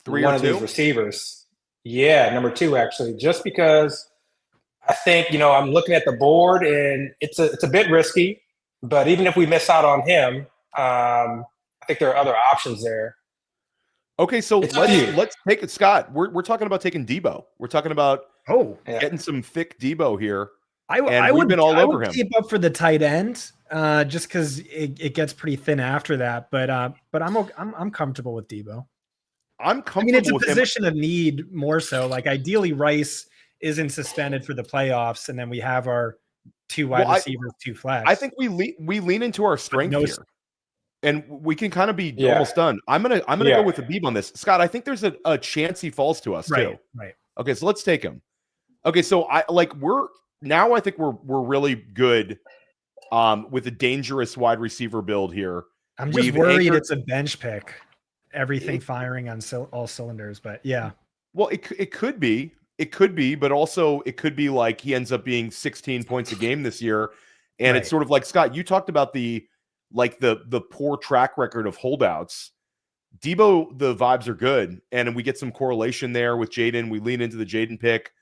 Speaker 2: 3
Speaker 4: one
Speaker 2: or
Speaker 4: of
Speaker 2: 2?
Speaker 4: these receivers. Yeah, number 2 actually, just because I think I'm looking at the board and it's a bit risky, but even if we miss out on him, I think there are other options there.
Speaker 2: Okay, so let's take it, Scott. We're talking about taking Debo. We're talking about getting some thick Debo here. We've been all over him.
Speaker 1: Keep up for the tight end, just because it gets pretty thin after that. But I'm comfortable with Debo.
Speaker 2: I'm comfortable.
Speaker 1: It's a position of need more so. Like ideally, Rice isn't suspended for the playoffs, and then we have our 2 wide receivers, 2 flags.
Speaker 2: I think we lean into our strength here. And we can kind of be almost done. I'm gonna go with the Beeb on this. Scott, I think there's a chance he falls to us too.
Speaker 1: Right.
Speaker 2: Okay, so let's take him. Okay, so I think we're really good with a dangerous wide receiver build here.
Speaker 1: I'm just worried it's a bench pick. Everything firing on all cylinders, but yeah.
Speaker 2: Well, it could be. It could be, but also it could be like he ends up being 16 points a game this year. And it's sort of like, Scott, you talked about the poor track record of holdouts. Debo, the vibes are good, and we get some correlation there with Jaden. We lean into the Jaden pick,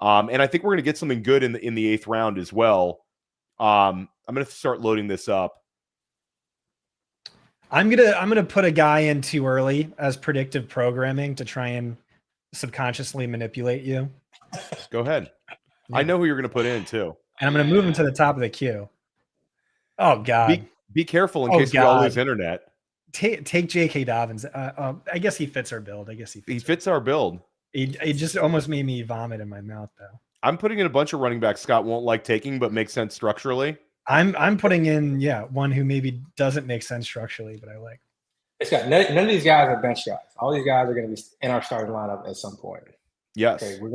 Speaker 2: and I think we're going to get something good in the 8th round as well. I'm going to start loading this up.
Speaker 1: I'm gonna put a guy in too early as predictive programming to try and subconsciously manipulate you.
Speaker 2: Go ahead. Yeah. I know who you're going to put in too,
Speaker 1: and I'm going to move him to the top of the queue. Oh God.
Speaker 2: Be careful in case we all lose internet.
Speaker 1: Take J.K. Dobbins. I guess he fits our build.
Speaker 2: He fits our build.
Speaker 1: It just almost made me vomit in my mouth, though.
Speaker 2: I'm putting in a bunch of running backs Scott won't like taking, but makes sense structurally.
Speaker 1: I'm putting in one who maybe doesn't make sense structurally, but I like.
Speaker 4: It's got none of these guys are bench guys. All these guys are going to be in our starting lineup at some point.
Speaker 2: Yes.
Speaker 4: Okay, we're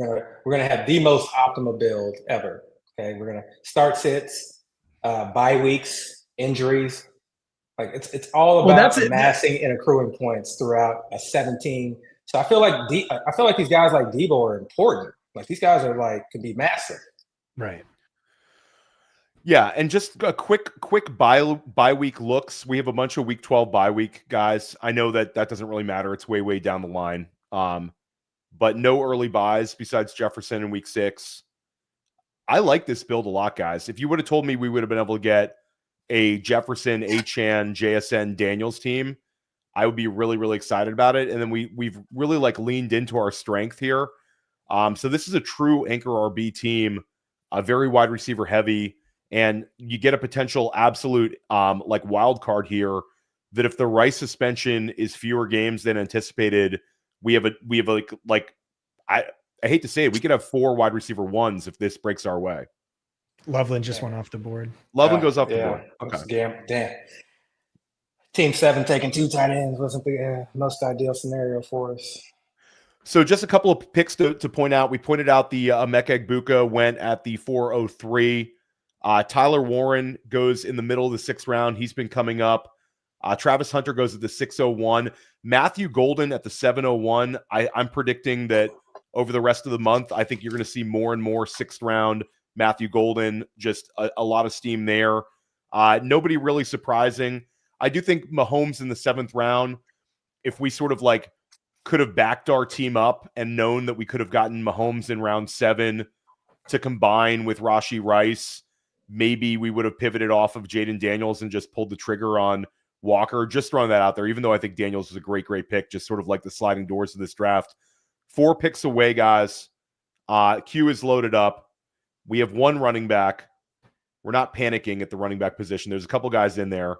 Speaker 4: gonna have the most optimal build ever. Okay, we're gonna start sits, bye weeks, injuries. Like it's all about amassing and accruing points throughout a 17. So I feel like these guys like Debo are important. Like these guys are could be massive.
Speaker 1: Right.
Speaker 2: Yeah, and just a quick bye week looks. We have a bunch of week 12 bye week guys. I know that doesn't really matter. It's way down the line. But no early buys besides Jefferson in week 6. I like this build a lot, guys. If you would have told me we would have been able to get a Jefferson, Achane, JSN, Daniels team, I would be really, really excited about it. And then we've really like leaned into our strength here. So this is a true anchor RB team, a very wide receiver heavy, and you get a potential absolute like wild card here that if the Rice suspension is fewer games than anticipated, we have like I hate to say it, we could have 4 wide receiver ones if this breaks our way.
Speaker 1: Loveland just went off the board.
Speaker 2: Loveland goes off the board.
Speaker 4: Okay. Damn. Team 7 taking 2 tight ends wasn't the most ideal scenario for us.
Speaker 2: So just a couple of picks to point out. We pointed out the Emeka Egbuka went at the 403. Tyler Warren goes in the middle of the 6th round. He's been coming up. Travis Hunter goes at the 601. Matthew Golden at the 701. I'm predicting that over the rest of the month, I think you're going to see more and more 6th round Matthew Golden, just a lot of steam there. Nobody really surprising. I do think Mahomes in the 7th round, if we sort of like could have backed our team up and known that we could have gotten Mahomes in round 7 to combine with Rashee Rice, maybe we would have pivoted off of Jaden Daniels and just pulled the trigger on Walker. Just throwing that out there, even though I think Daniels is a great pick, just sort of like the sliding doors of this draft. 4 picks away, guys. Q is loaded up. We have 1 running back. We're not panicking at the running back position. There's a couple guys in there.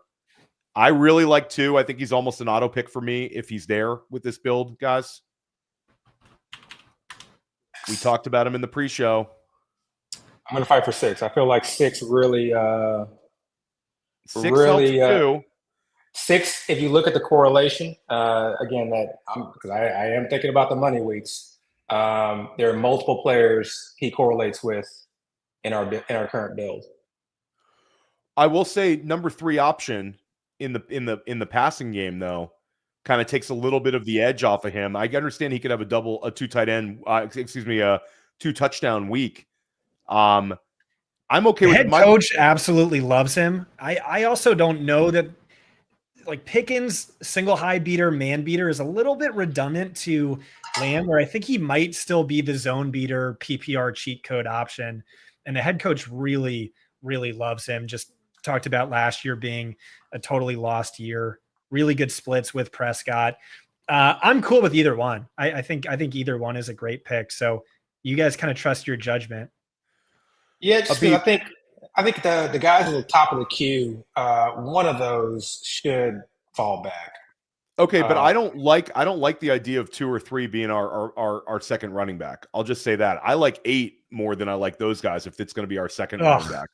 Speaker 2: I really like 2. I think he's almost an auto pick for me if he's there with this build, guys. We talked about him in the pre-show.
Speaker 4: I'm going to fight for 6. I feel like 6 really
Speaker 2: 6
Speaker 4: really
Speaker 2: helps too.
Speaker 4: 6, if you look at the correlation, again, because I am thinking about the money weeks. There are multiple players he correlates with in our current build.
Speaker 2: I will say number 3 option in the passing game though kind of takes a little bit of the edge off of him. I understand he could have a 2 tight end, a 2 touchdown week. I'm okay with
Speaker 1: head coach absolutely loves him. I also don't know that like Pickens single high beater, man beater is a little bit redundant to Lamb, where I think he might still be the zone beater PPR cheat code option. And the head coach really, really loves him. Just talked about last year being a totally lost year, really good splits with Prescott. I'm cool with either one. I think either one is a great pick. So you guys kind of trust your judgment.
Speaker 4: Yeah, just I think the guys at the top of the queue, one of those should fall back.
Speaker 2: Okay, but I don't like the idea of 2 or 3 being our second running back. I'll just say that. I like 8 more than I like those guys if it's going to be our second running back.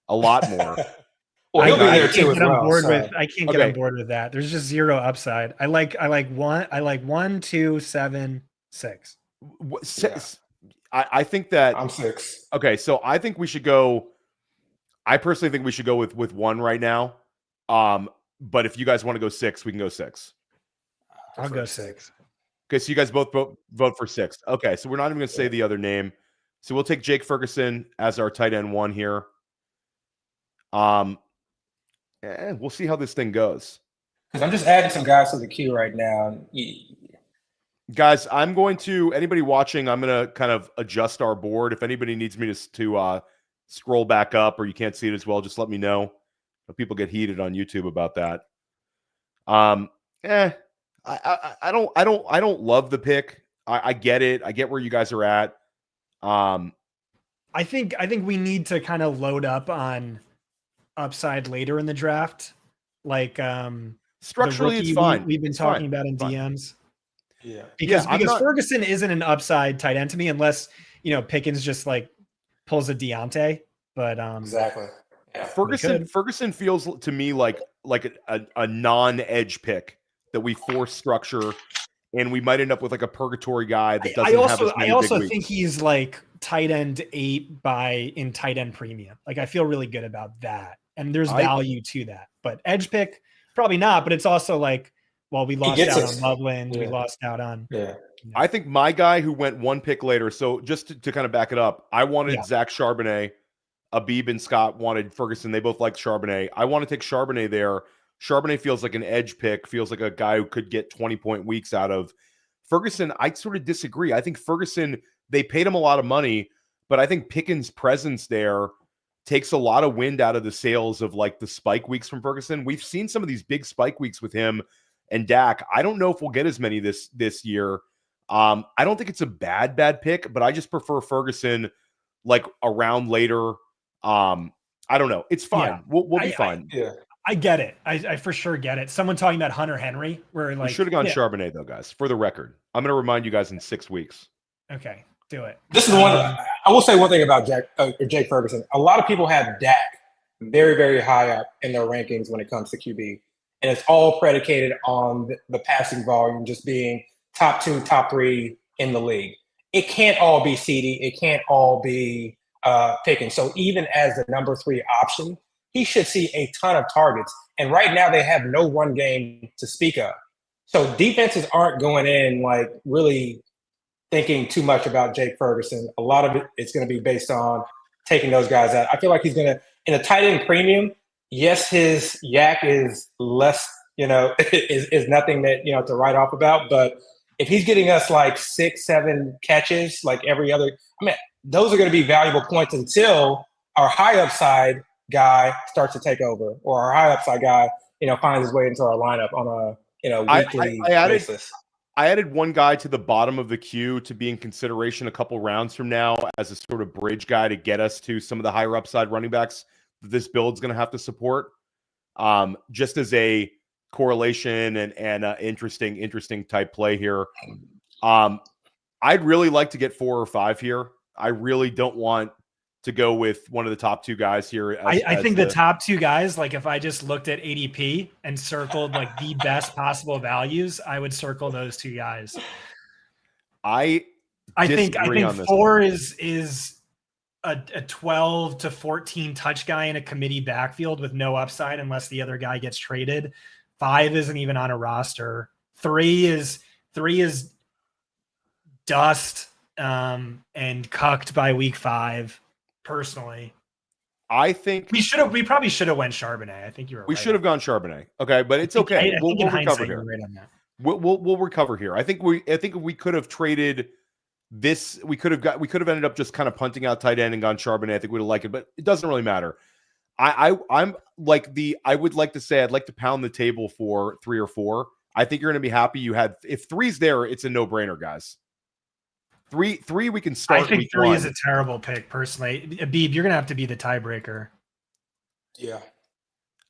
Speaker 2: A lot more.
Speaker 4: Well, he'll be there too as well.
Speaker 1: I can't get on board with that. There's just zero upside. I like 1, 2, 7, 6.
Speaker 2: I think that
Speaker 4: I'm 6.
Speaker 2: Okay, so I think we should go. I personally think we should go with 1 right now. But if you guys want to go 6, we can go 6.
Speaker 1: I'll go 6.
Speaker 2: Okay, so you guys both vote for 6. Okay, so we're not even going to say the other name. So we'll take Jake Ferguson as our tight end 1 here. And we'll see how this thing goes.
Speaker 4: Because I'm just adding some guys to the queue right now.
Speaker 2: Guys, I'm going to, anybody watching, I'm going to kind of adjust our board. If anybody needs me to scroll back up or you can't see it as well, just let me know. People get heated on YouTube about that. I don't love the pick. I get it. I get where you guys are at.
Speaker 1: I think we need to kind of load up on upside later in the draft. Like
Speaker 2: structurally it's fine.
Speaker 1: We've been talking about in DMs.
Speaker 4: Yeah.
Speaker 1: Because Ferguson isn't an upside tight end to me unless, Pickens just like pulls a Deontay. But
Speaker 4: exactly. Yeah.
Speaker 2: Ferguson feels to me like a non-edge pick that we force structure, and we might end up with like a purgatory guy that doesn't have as many
Speaker 1: I also
Speaker 2: big
Speaker 1: think he's like tight end 8 in tight end premium. Like I feel really good about that, and there's value to that. But edge pick probably not. But it's also like, well, we lost out on Loveland. Yeah. We lost out on.
Speaker 4: Yeah.
Speaker 2: I think my guy who went 1 pick later. So just to kind of back it up, I wanted Zach Charbonnet. Abib and Scott wanted Ferguson. They both like Charbonnet. I want to take Charbonnet there. Charbonnet feels like an edge pick, feels like a guy who could get 20-point weeks out of. Ferguson, I sort of disagree. I think Ferguson, they paid him a lot of money, but I think Pickens' presence there takes a lot of wind out of the sails of like the spike weeks from Ferguson. We've seen some of these big spike weeks with him and Dak. I don't know if we'll get as many this year. I don't think it's a bad pick, but I just prefer Ferguson like around later. I don't know. It's fine.
Speaker 1: Yeah.
Speaker 2: We'll be fine.
Speaker 1: I get it. I for sure get it. Someone talking about Hunter Henry, where like
Speaker 2: we should have gone Charbonnet though, guys. For the record, I'm going to remind you guys in 6 weeks.
Speaker 1: Okay, do it.
Speaker 4: This is one. I will say one thing about Jake Ferguson. A lot of people have Dak very, very high up in their rankings when it comes to QB, and it's all predicated on the passing volume just being top 2, top 3 in the league. It can't all be CD. It can't all be Pickens. So even as the number 3 option, he should see a ton of targets. And right now they have no run game to speak of. So defenses aren't going in like really thinking too much about Jake Ferguson. A lot of it is going to be based on taking those guys out. I feel like he's going to, in a tight end premium, yes, his yak is less, is nothing that, to write off about. But if he's getting us like 6, 7 catches, like every other, those are going to be valuable points until our high upside guy starts to take over, or our high upside guy, finds his way into our lineup on a weekly basis.
Speaker 2: I added one guy to the bottom of the queue to be in consideration a couple rounds from now as a sort of bridge guy to get us to some of the higher upside running backs that this build's going to have to support. Just as a correlation and interesting type play here. I'd really like to get 4 or 5 here. I really don't want to go with one of the top 2 guys here.
Speaker 1: I think the top 2 guys, like if I just looked at ADP and circled like the best possible values, I would circle those 2 guys. I think 4 is a 12 to 14 touch guy in a committee backfield with no upside unless the other guy gets traded. 5 isn't even on a roster. 3 is dust and cucked by week 5. Personally,
Speaker 2: I think
Speaker 1: we probably should have went Charbonnet. I think you were.
Speaker 2: We should have gone Charbonnet. Okay, but it's okay. We'll recover here.
Speaker 1: Right on that.
Speaker 2: We'll recover here. I think if we could have traded this, we could have ended up just kind of punting out tight end and gone Charbonnet. I think we'd have liked it, but it doesn't really matter. I'm like I would like to say I'd like to pound the table for 3 or 4. I think you're going to be happy you had. If 3's there, it's a no-brainer, guys. 3 we can start.
Speaker 1: I think 3 is a terrible pick, personally. Abib, you're gonna have to be the tiebreaker.
Speaker 4: Yeah.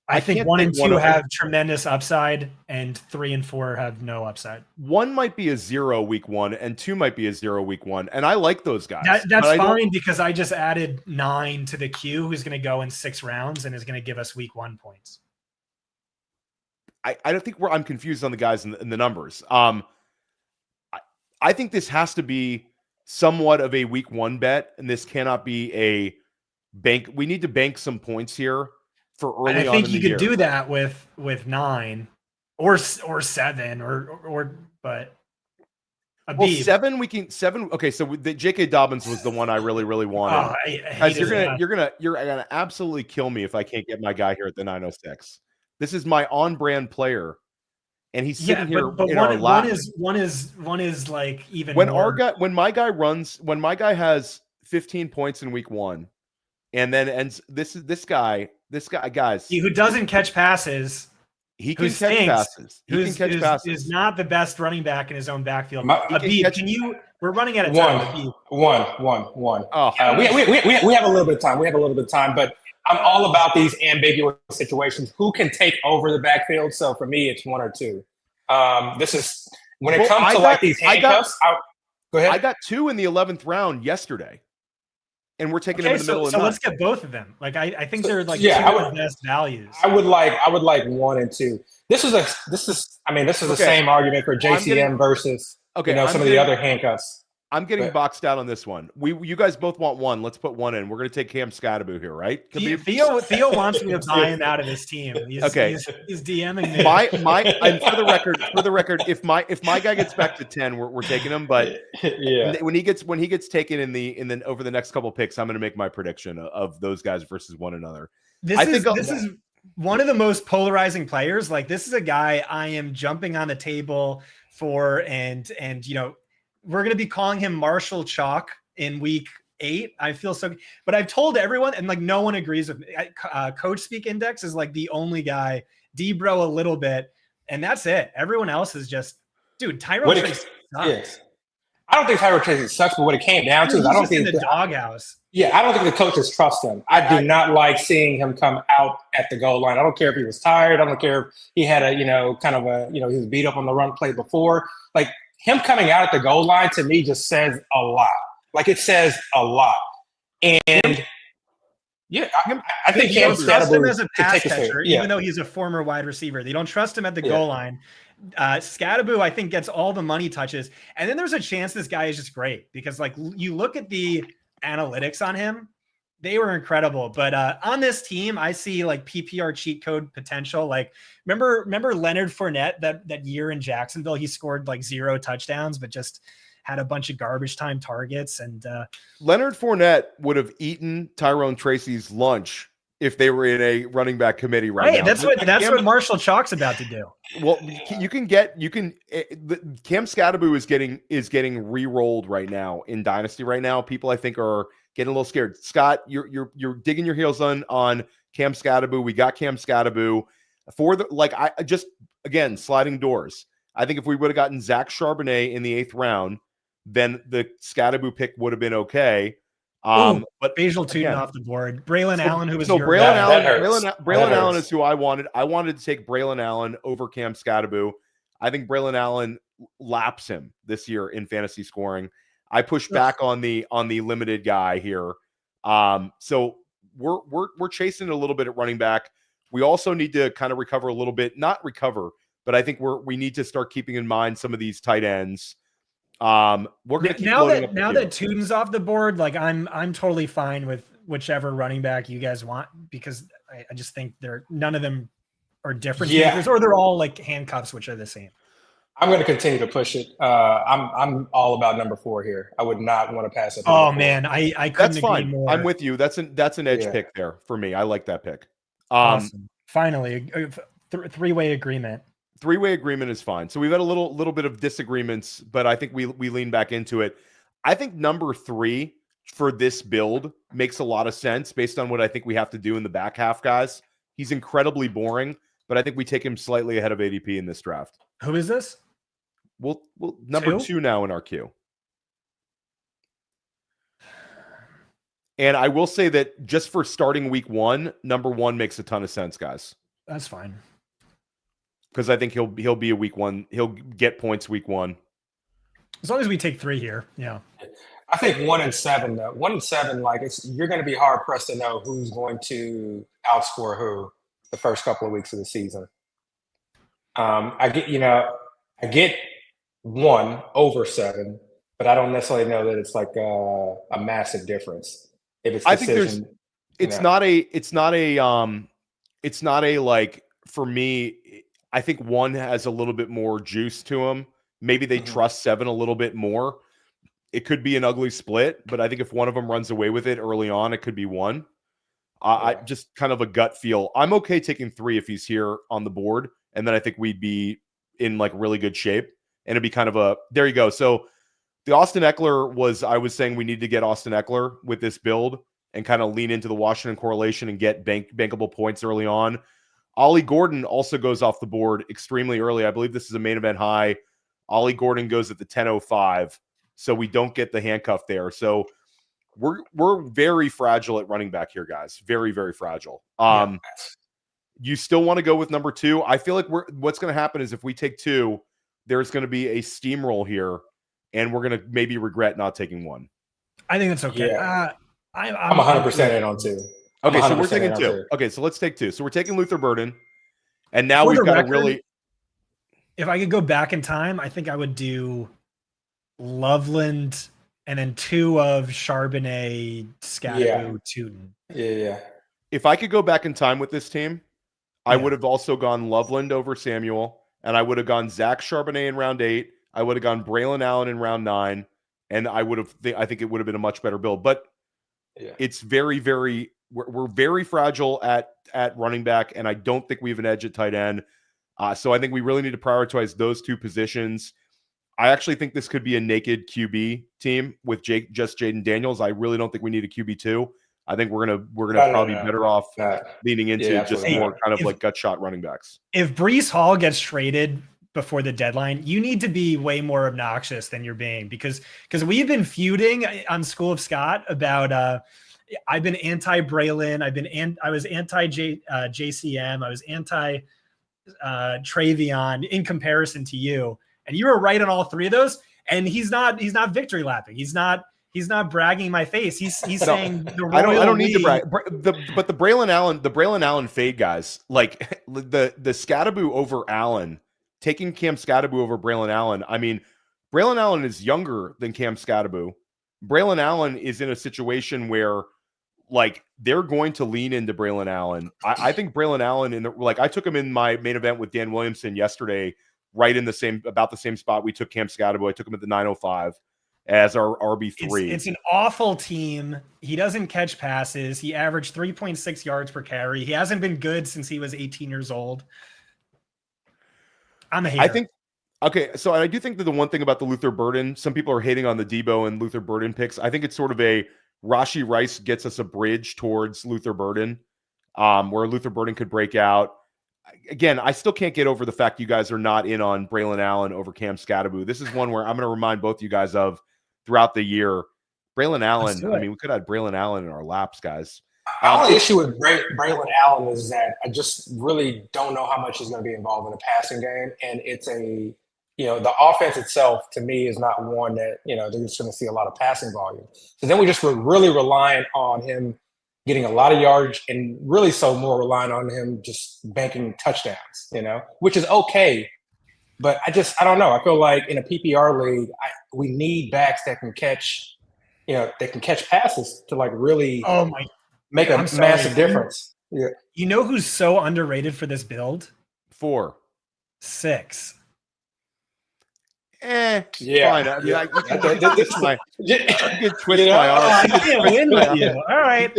Speaker 1: I think 1 and 2 have tremendous upside, and 3 and 4 have no upside.
Speaker 2: 1 might be a 0 week 1, and 2 might be a 0 week 1. And I like those guys.
Speaker 1: That's fine because I just added 9 to the queue, who's gonna go in 6 rounds and is gonna give us week 1 points.
Speaker 2: I don't think I'm confused on the guys in the numbers. I think this has to be somewhat of a week 1 bet, and this cannot be a bank. We need to bank some points here for early on in the year.
Speaker 1: I think you could do that with 9 or 7 but Abib.
Speaker 2: Well, 7 we can 7. Okay, so the J.K. Dobbins was the one I really wanted. You're gonna absolutely kill me if I can't get my guy here at the 906. This is my on-brand player. And he's sitting here in our lap. One
Speaker 1: is like even
Speaker 2: when
Speaker 1: more.
Speaker 2: when my guy has 15 points in week 1, and then ends this guy guys
Speaker 1: who doesn't catch passes.
Speaker 2: He can catch passes.
Speaker 1: Is not the best running back in his own backfield. Abib, we're running out of time.
Speaker 4: One. Oh, we have a little bit of time. But I'm all about these ambiguous situations. Who can take over the backfield? So for me, it's 1 or 2. This is when it comes to these handcuffs. Go ahead.
Speaker 2: I got 2 in the 11th round yesterday, and we're taking them in the middle of the night.
Speaker 1: So let's get both of them. Like I think they're like 2 of the best values.
Speaker 4: I would like 1 and 2. This is the same argument for JCM versus some of the other handcuffs.
Speaker 2: I'm getting boxed out on this one. You guys both want 1. Let's put 1 in. We're going to take Cam Scatterbo here, right?
Speaker 1: Theo wants me to buy him out of his team. He's DMing me.
Speaker 2: And for the record, if my guy gets back to 10, we're taking him. But when he gets taken in the over the next couple picks, I'm going to make my prediction of those guys versus one another.
Speaker 1: This is one of the most polarizing players. Like, this is a guy I am jumping on the table for, and we're going to be calling him Marshall Chalk in week 8. I feel so, but I've told everyone, and like no one agrees with me. Coach Speak Index is like the only guy. Debro a little bit, and that's it. Everyone else is just, dude. Tyrone Trace sucks.
Speaker 4: Yeah. I don't think Tyrone Tracy sucks, but what it came down to is I don't think
Speaker 1: in the doghouse.
Speaker 4: Yeah, I don't think the coaches trust him. I do not like seeing him come out at the goal line. I don't care if he was tired. I don't care if he had a, kind of a, he was beat up on the run play before. Like him coming out at the goal line to me just says a lot. Like it says a lot. And yeah, I think
Speaker 1: they don't trust him as a pass
Speaker 4: catcher,
Speaker 1: catcher, even though he's a former wide receiver. They don't trust him at the goal line. Scadaboo, I think, gets all the money touches. And then there's a chance this guy is just great because, like, you look at the analytics on him, they were incredible. But on this team, I see like PPR cheat code potential. Like, remember Leonard Fournette that year in Jacksonville? He scored like 0 touchdowns, but just had a bunch of garbage time targets. And
Speaker 2: Leonard Fournette would have eaten Tyrone Tracy's lunch if they were in a running back committee right now.
Speaker 1: That's what Marshall Chalk's about to do.
Speaker 2: Well, Cam Scadaboo is getting re-rolled right now in Dynasty right now. People I think are getting a little scared. Scott, you're digging your heels on Cam Scadaboo. We got Cam Scadaboo for again sliding doors. I think if we would have gotten Zach Charbonnet in the 8th round, then the Scadaboo pick would have been okay.
Speaker 1: But Basil Tootin off the board. Braylon Allen, who was
Speaker 2: Braylon Allen is who I wanted. I wanted to take Braylon Allen over Cam Scadaboo. I think Braylon Allen laps him this year in fantasy scoring. I pushed back on the limited guy here. So we're chasing a little bit at running back. We also need to kind of recover a little bit, not recover, but I think we need to start keeping in mind some of these tight ends. We're gonna keep
Speaker 1: now that Tootin's off the board, like I'm totally fine with whichever running back you guys want because I just think none of them are difference makers, or they're all like handcuffs, which are the same.
Speaker 4: I'm going to continue to push it. I'm all about number 4 here. I would not want to pass it.
Speaker 1: Oh man, I couldn't agree more.
Speaker 2: I'm with you. That's an edge pick there for me. I like that pick.
Speaker 1: Awesome. Finally, three-way agreement.
Speaker 2: 3-way agreement is fine. So we've had a little bit of disagreements, but I think we lean back into it. I think number 3 for this build makes a lot of sense based on what I think we have to do in the back half, guys. He's incredibly boring, but I think we take him slightly ahead of ADP in this draft.
Speaker 1: Who is this?
Speaker 2: We'll number 2 now in our queue. And I will say that just for starting week 1, number 1 makes a ton of sense, guys.
Speaker 1: That's fine.
Speaker 2: Because I think he'll be a week 1. He'll get points week 1.
Speaker 1: As long as we take 3 here, yeah.
Speaker 4: I think 1 and 7 though. 1 and 7, like you're going to be hard pressed to know who's going to outscore who the first couple of weeks of the season. I get 1 over 7, but I don't necessarily know that it's like a massive difference. If it's decision,
Speaker 2: it's not a like for me. I think 1 has a little bit more juice to him. Maybe they trust 7 a little bit more. It could be an ugly split, but I think if one of them runs away with it early on, it could be 1. I just kind of a gut feel. I'm okay taking 3 if he's here on the board, and then I think we'd be in like really good shape, and it'd be kind of there you go. So the Austin Eckler I was saying we need to get Austin Eckler with this build and kind of lean into the Washington correlation and get bankable points early on. Ollie Gordon also goes off the board extremely early. I believe this is a main event high. Ollie Gordon goes at the 10:05, so we don't get the handcuff there. So we're very fragile at running back here, guys. Very, very fragile. You still want to go with number 2? I feel like what's going to happen is if we take 2, there's going to be a steamroll here, and we're going to maybe regret not taking 1.
Speaker 1: I think that's okay.
Speaker 4: Yeah. I'm 100% in on 2.
Speaker 2: Okay, so we're taking 2. Okay, so let's take 2. So we're taking Luther Burden, and now we've got a really.
Speaker 1: If I could go back in time, I think I would do Loveland and then 2 of Charbonnet, Scadaboo, Tootin.
Speaker 4: Yeah.
Speaker 2: If I could go back in time with this team, I would have also gone Loveland over Samuel, and I would have gone Zach Charbonnet in round 8. I would have gone Braylon Allen in round 9, and I think it would have been a much better build. But it's very, very. We're very fragile at running back, and I don't think we have an edge at tight end. So I think we really need to prioritize those 2 positions. I actually think this could be a naked QB team with just Jaden Daniels. I really don't think we need a QB2. I think we're gonna probably be better off leaning into just more kind of like gut shot running backs.
Speaker 1: If Breece Hall gets traded before the deadline, you need to be way more obnoxious than you're being, because we've been feuding on School of Scott about I've been anti Braylon, I was anti JCM, I was anti Travion in comparison to you, and you were right on all three of those. And he's not victory lapping. He's not bragging in my face. He's saying the Royal
Speaker 2: I don't need to brag. But the Braylon Allen fade guys, like the Scadaboo over Allen, taking Cam Scadaboo over Braylon Allen. I mean, Braylon Allen is younger than Cam Scadaboo. Braylon Allen is in a situation where, like, they're going to lean into Braylon Allen. I think Braylon Allen I took him in my main event with Dan Williamson yesterday, right in about the same spot we took Cam Scadaboo. I took him at the 905 as our RB3.
Speaker 1: It's an awful team. He doesn't catch passes. He averaged 3.6 yards per carry. He hasn't been good since he was 18 years old. I'm a hater.
Speaker 2: So I do think that the one thing about the Luther Burden, some people are hating on the Debo and Luther Burden picks. I think it's sort of a Rashee Rice gets us a bridge towards Luther Burden, where Luther Burden could break out. Again, I still can't get over the fact you guys are not in on Braylon Allen over Cam Scadaboo. This is one where I'm going to remind both you guys of throughout the year. Braylon Allen, I mean, we could have Braylon Allen in our laps, guys.
Speaker 4: The only issue with Braylon Allen is that I just really don't know how much he's going to be involved in the passing game. And it's the offense itself, to me, is not one that, they're just going to see a lot of passing volume. So then we just were really relying on him getting a lot of yards, and really so more relying on him just banking touchdowns, which is okay. But I don't know. I feel like in a PPR league, we need backs that can catch, that can catch passes to like really make a massive difference. Yeah.
Speaker 1: You know who's so underrated for this build?
Speaker 2: 6.
Speaker 4: Yeah.
Speaker 2: Fine. I mean, you could twist my arm.
Speaker 1: I can't win with you. All right.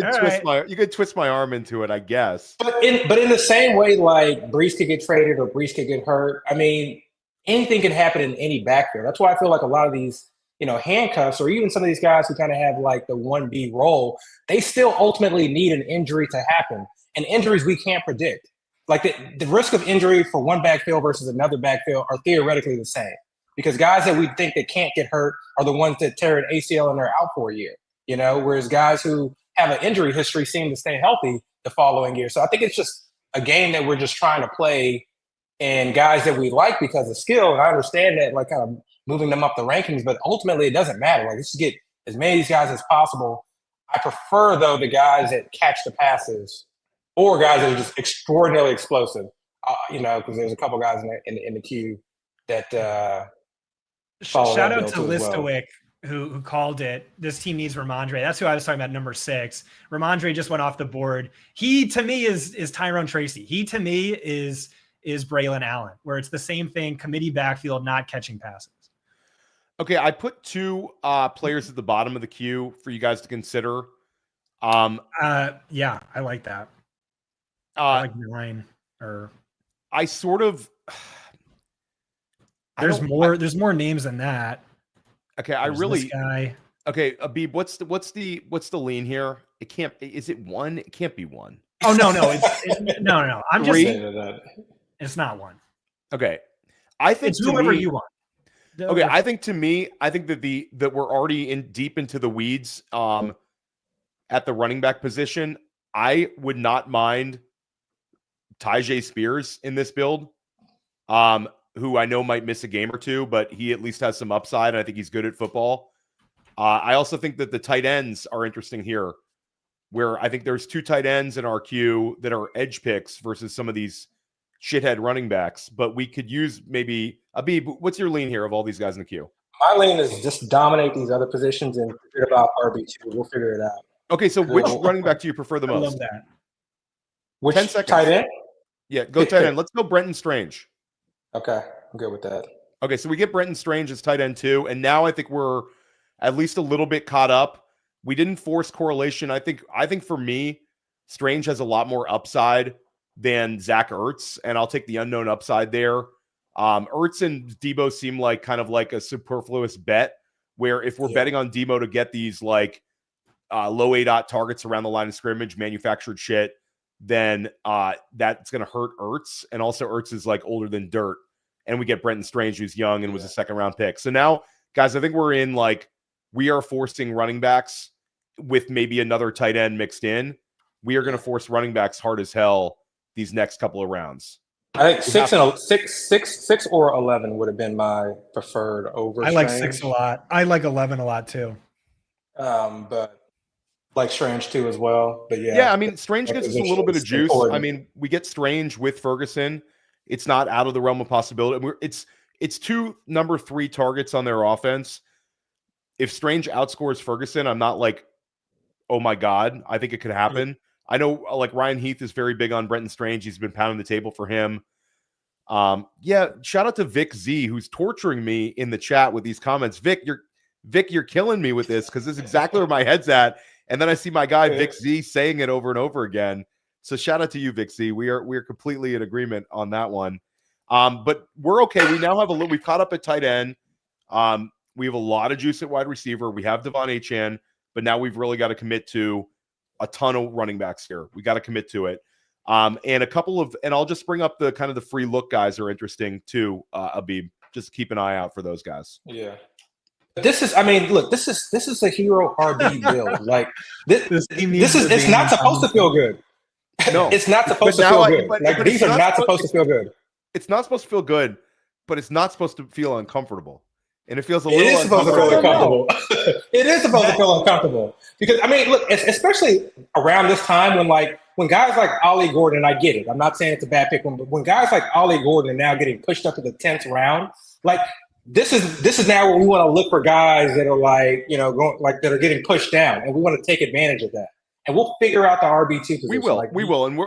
Speaker 2: You could twist my arm into it, I guess.
Speaker 4: But in the same way, like Breece could get traded or Breece could get hurt. I mean, anything can happen in any backfield. That's why I feel like a lot of these, handcuffs, or even some of these guys who kind of have like the 1B role, they still ultimately need an injury to happen. And injuries we can't predict. Like the risk of injury for one backfield versus another backfield are theoretically the same. Because guys that we think that can't get hurt are the ones that tear an ACL and they're out for a year, whereas guys who have an injury history seem to stay healthy the following year. So I think it's just a game that we're just trying to play, and guys that we like because of skill. And I understand that, like, kind of moving them up the rankings, but ultimately it doesn't matter. Like, let's just get as many of these guys as possible. I prefer, though, the guys that catch the passes or guys that are just extraordinarily explosive, because there's a couple guys in the queue that
Speaker 1: shout out to Listowick, who called it. This team needs Ramondre. That's who I was talking about, number 6. Ramondre just went off the board. He, to me, is Tyrone Tracy. He, to me, is Braylon Allen, where it's the same thing, committee backfield, not catching passes.
Speaker 2: Okay, I put 2 players at the bottom of the queue for you guys to consider.
Speaker 1: Yeah, I like that. I like 9.
Speaker 2: I sort of...
Speaker 1: There's more names than that.
Speaker 2: Okay, this guy. Okay, Abib, what's the lean here? It can't. Is it 1? It can't be 1.
Speaker 1: Oh no, no. I'm
Speaker 2: 3?
Speaker 1: It's not 1.
Speaker 2: Okay, I think
Speaker 1: it's whoever you want.
Speaker 2: Okay, I think that we're already deep into the weeds at the running back position. I would not mind Tyjae Spears in this build. Who I know might miss a game or two, but he at least has some upside, and I think he's good at football. I also think that the tight ends are interesting here, where I think there's 2 tight ends in our queue that are edge picks versus some of these shithead running backs, but we could use maybe Abib. What's your lean here of all these guys in the queue?
Speaker 4: My lean is just dominate these other positions and forget about RB2. We'll figure it out.
Speaker 2: Okay, so which running back do you prefer the most?
Speaker 1: I love that.
Speaker 4: Which
Speaker 2: 10 seconds.
Speaker 4: Tight end?
Speaker 2: Yeah, go tight end. Let's go Brenton Strange.
Speaker 4: Okay, I'm good with that.
Speaker 2: Okay, so we get Brenton Strange as tight end 2, and now I think we're at least a little bit caught up. We didn't force correlation. I think for me, Strange has a lot more upside than Zach Ertz, and I'll take the unknown upside there. Ertz and Debo seem like kind of like a superfluous bet, where if we're betting on Debo to get these like low ADOT targets around the line of scrimmage, manufactured shit, then that's going to hurt Ertz. And also Ertz is like older than dirt. And we get Brenton Strange, who's young and was a second round pick. So now, guys, I think we're in like, we are forcing running backs with maybe another tight end mixed in. We are going to force running backs hard as hell these next couple of rounds.
Speaker 4: I think six or 11 would have been my preferred over.
Speaker 1: I like
Speaker 4: Strange.
Speaker 1: 6 a lot. I like 11 a lot too.
Speaker 4: But like Strange too as well. But
Speaker 2: I mean, Strange gives us a little bit of juice.
Speaker 4: Important.
Speaker 2: I mean, we get Strange with Ferguson. It's not out of the realm of possibility. It's 2 number 3 targets on their offense. If Strange outscores Ferguson, I'm not like, oh my God, I think it could happen. I know like Ryan Heath is very big on Brenton Strange. He's been pounding the table for him. Shout out to Vic Z, who's torturing me in the chat with these comments. Vic, you're killing me with this because this is exactly where my head's at. And then I see my guy Vic Z saying it over and over again. So shout out to you, Vic Z. We are completely in agreement on that one. But we're okay. We now have we've caught up at tight end. We have a lot of juice at wide receiver. We have Devon Achane, but now we've really got to commit to a ton of running backs here. We got to commit to it. And a couple of, and I'll just bring up the kind of the free look guys are interesting too, Abib. Just keep an eye out for those guys.
Speaker 4: Yeah. This is, I mean, look, this is a hero RB build. Like this is, it's not supposed to feel good.
Speaker 2: No,
Speaker 4: it's not supposed to feel good. Like these are not supposed to feel good.
Speaker 2: It's not supposed to feel good, but it's not supposed to feel uncomfortable. And it feels a little.
Speaker 4: It is supposed to feel uncomfortable. It is supposed to feel uncomfortable because I mean, look, especially around this time when guys like Ollie Gordon, I get it. I'm not saying it's a bad pick, but when guys like Ollie Gordon are now getting pushed up to the 10th round, like this is now where we want to look for guys that are like going like that are getting pushed down, and we want to take advantage of that, and we'll figure out the RB2 position.
Speaker 2: We will, and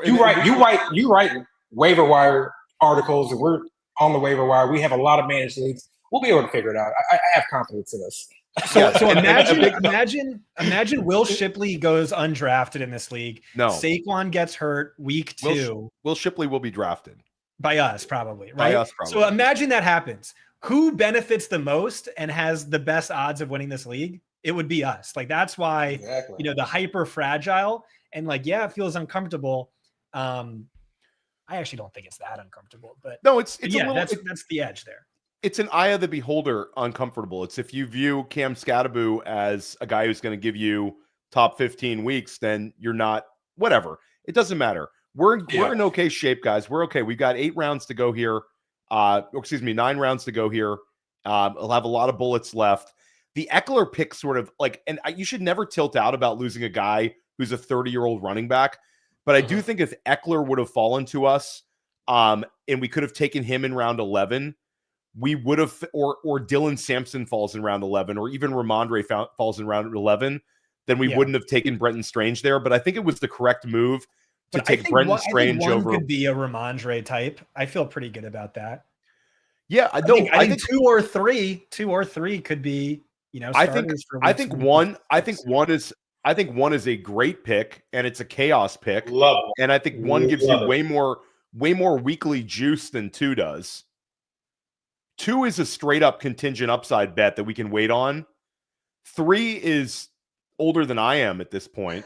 Speaker 4: you write waiver wire articles, and we're on the waiver wire. We have a lot of managed leagues. We'll be able to figure it out. I have confidence in us.
Speaker 1: So imagine Will Shipley goes undrafted in this league.
Speaker 2: No.
Speaker 1: Saquon gets hurt week 2.
Speaker 2: Will Shipley will be drafted.
Speaker 1: By us, probably, right?
Speaker 2: By us, probably.
Speaker 1: So imagine that happens. Who benefits the most and has the best odds of winning this league? It would be us. Like that's why the hyper fragile and like, it feels uncomfortable. I actually don't think it's that uncomfortable, but
Speaker 2: no, it's
Speaker 1: that's the edge there.
Speaker 2: It's an eye of the beholder uncomfortable. It's if you view Cam Scatterbo as a guy who's going to give you top 15 weeks, then you're not, whatever. It doesn't matter. We're in okay shape, guys. We're okay. We've got 8 rounds to go here. 9 rounds to go here. We'll have a lot of bullets left. The Eckler pick sort of like, and you should never tilt out about losing a guy who's a 30-year-old running back. But I do think if Eckler would have fallen to us and we could have taken him in round 11, we would have, or Dylan Sampson falls in round 11, or even Ramondre falls in round 11, then we wouldn't have taken Brenton Strange there. But I think it was the correct move to take Brenton Strange over.
Speaker 1: Could be a Ramondre type. I feel pretty good about that.
Speaker 2: Yeah, I think
Speaker 1: 2 or 3 could be,
Speaker 2: I think one is a great pick and it's a chaos pick.
Speaker 4: Love it.
Speaker 2: And I think one gives you way more weekly juice than 2 does. 2 is a straight up contingent upside bet that we can wait on. 3 is older than I am at this point.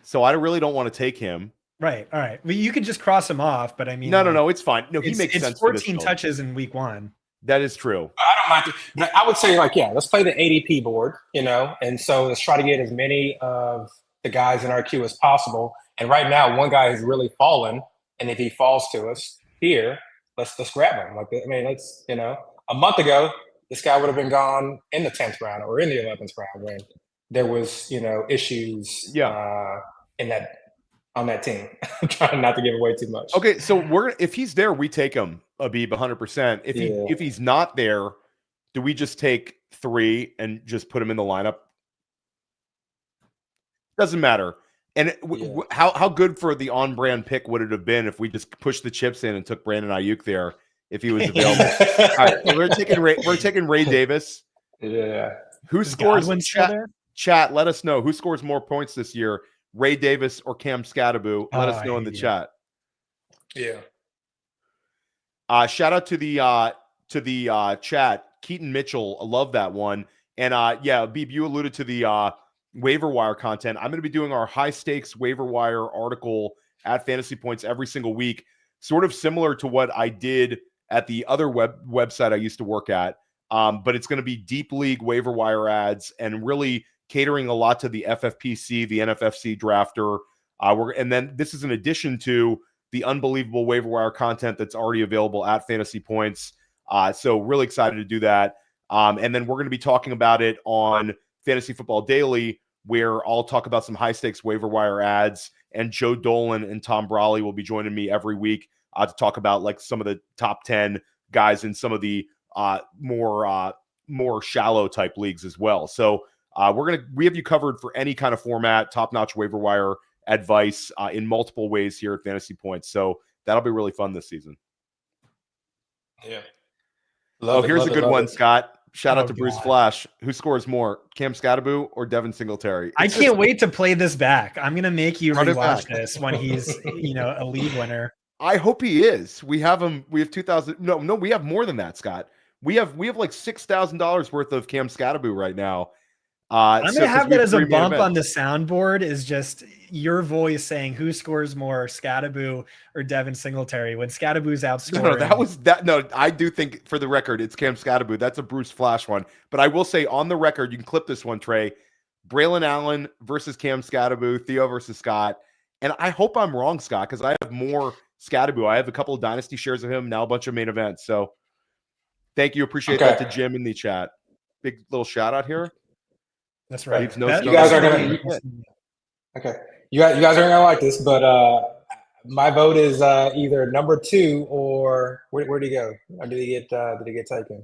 Speaker 2: So I really don't want to take him.
Speaker 1: Right. All right. Well, you could just cross him off, but I mean,
Speaker 2: no, it's fine. No, he makes sense.
Speaker 1: It's 14 touches in week 1.
Speaker 2: That is true.
Speaker 4: I don't mind. But I would say let's play the ADP board, and so let's try to get as many of the guys in our queue as possible. And right now, one guy has really fallen. And if he falls to us here, let's grab him. A month ago, this guy would have been gone in the 10th round or in the 11th round when there was, issues on that team. I'm trying not to give away too much.
Speaker 2: Okay, so if he's there, we take him, Abib, 100%. If he's not there, do we just take 3 and just put him in the lineup? Doesn't matter. And how good for the on-brand pick would it have been if we just pushed the chips in and took Brandon Ayuk there if he was available? All right, so we're taking Ray Davis.
Speaker 4: Yeah.
Speaker 2: Who scores? Chat, let us know who scores more points this year, Ray Davis or Cam Scatterbo. Let us know in the chat.
Speaker 4: Yeah.
Speaker 2: Shout out to the chat. Keaton Mitchell, I love that one. And yeah, Beeb, you alluded to the waiver wire content. I'm going to be doing our high stakes waiver wire article at Fantasy Points every single week, sort of similar to what I did at the other website I used to work at. But it's going to be deep league waiver wire ads and really catering a lot to the FFPC, the NFFC drafter. And then this is in addition to the unbelievable waiver wire content that's already available at Fantasy Points. So really excited to do that. And then we're going to be talking about it on Fantasy Football Daily, where I'll talk about some high stakes waiver wire ads. And Joe Dolan and Tom Brawley will be joining me every week to talk about like some of the top 10 guys in some of the more shallow type leagues as well. So we have you covered for any kind of format, top notch waiver wire advice in multiple ways here at Fantasy Points. So that'll be really fun this season.
Speaker 4: Yeah.
Speaker 2: Here's a good one, Scott. Shout out to
Speaker 1: God.
Speaker 2: Bruce Flash. Who scores more, Cam Scatterbu or Devin Singletary?
Speaker 1: I can't wait to play this back. I'm going to make you
Speaker 2: Run it
Speaker 1: rewatch
Speaker 2: back.
Speaker 1: this when he's, a league winner.
Speaker 2: I hope he is. We have him. We have 2,000. No, we have more than that, Scott. We have like $6,000 worth of Cam Scatterbu right now.
Speaker 1: I'm going to have that as a bump on the
Speaker 2: events.
Speaker 1: soundboard is just your voice saying who scores more, Scatterbu or Devin Singletary when Scatterbu's outscoring.
Speaker 2: No, I do think for the record, it's Cam Scatterbu. That's a Bruce Flash one. But I will say on the record, you can clip this one, Trey. Braylon Allen versus Cam Scatterbu, Theo versus Scott. And I hope I'm wrong, Scott, because I have more Scatterbu. I have a couple of dynasty shares of him, now a bunch of main events. So thank you. Appreciate that to Jim in the chat. Big little shout out here.
Speaker 1: That's right.
Speaker 2: You
Speaker 4: guys are gonna. Okay, you guys aren't gonna like this, but my vote is either number 2 or where'd he go? Or did he get taken?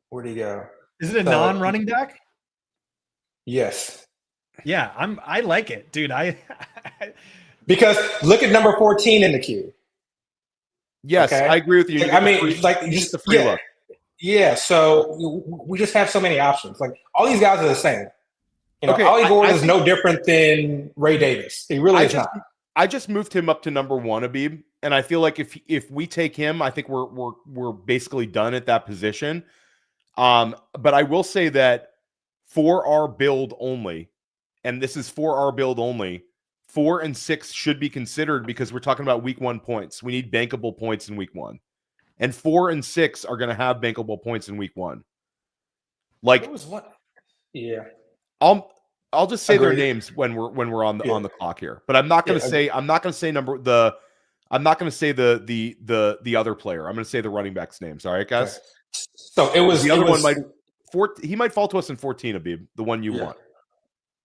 Speaker 4: Where'd he go?
Speaker 1: Is it a non-running back?
Speaker 4: Yes.
Speaker 1: Yeah, I like it, dude.
Speaker 4: Because look at number 14 in the queue.
Speaker 2: Yes,
Speaker 4: okay?
Speaker 2: I agree with you.
Speaker 4: I mean, just
Speaker 2: the free look.
Speaker 4: Yeah, so we just have so many options. Like all these guys are the same.
Speaker 2: Okay,
Speaker 4: Ollie Gordon is no different than Ray Davis. He really is not.
Speaker 2: I just moved him up to number 1, Abib, and I feel like if we take him, I think we're basically done at that position. But I will say that for our build only, and this is for our build only, 4 and 6 should be considered because we're talking about week 1 points. We need bankable points in week 1. And 4 and 6 are going to have bankable points in week 1. Like,
Speaker 4: what was what? Yeah,
Speaker 2: I'll just say
Speaker 4: Agreed.
Speaker 2: their names when we're on the clock here. But I'm not going to say I'm not going to say the other player. I'm going to say the running back's names. All right, guys.
Speaker 4: Okay. So the
Speaker 2: other one might fall to us in 14, Abib, the one you want.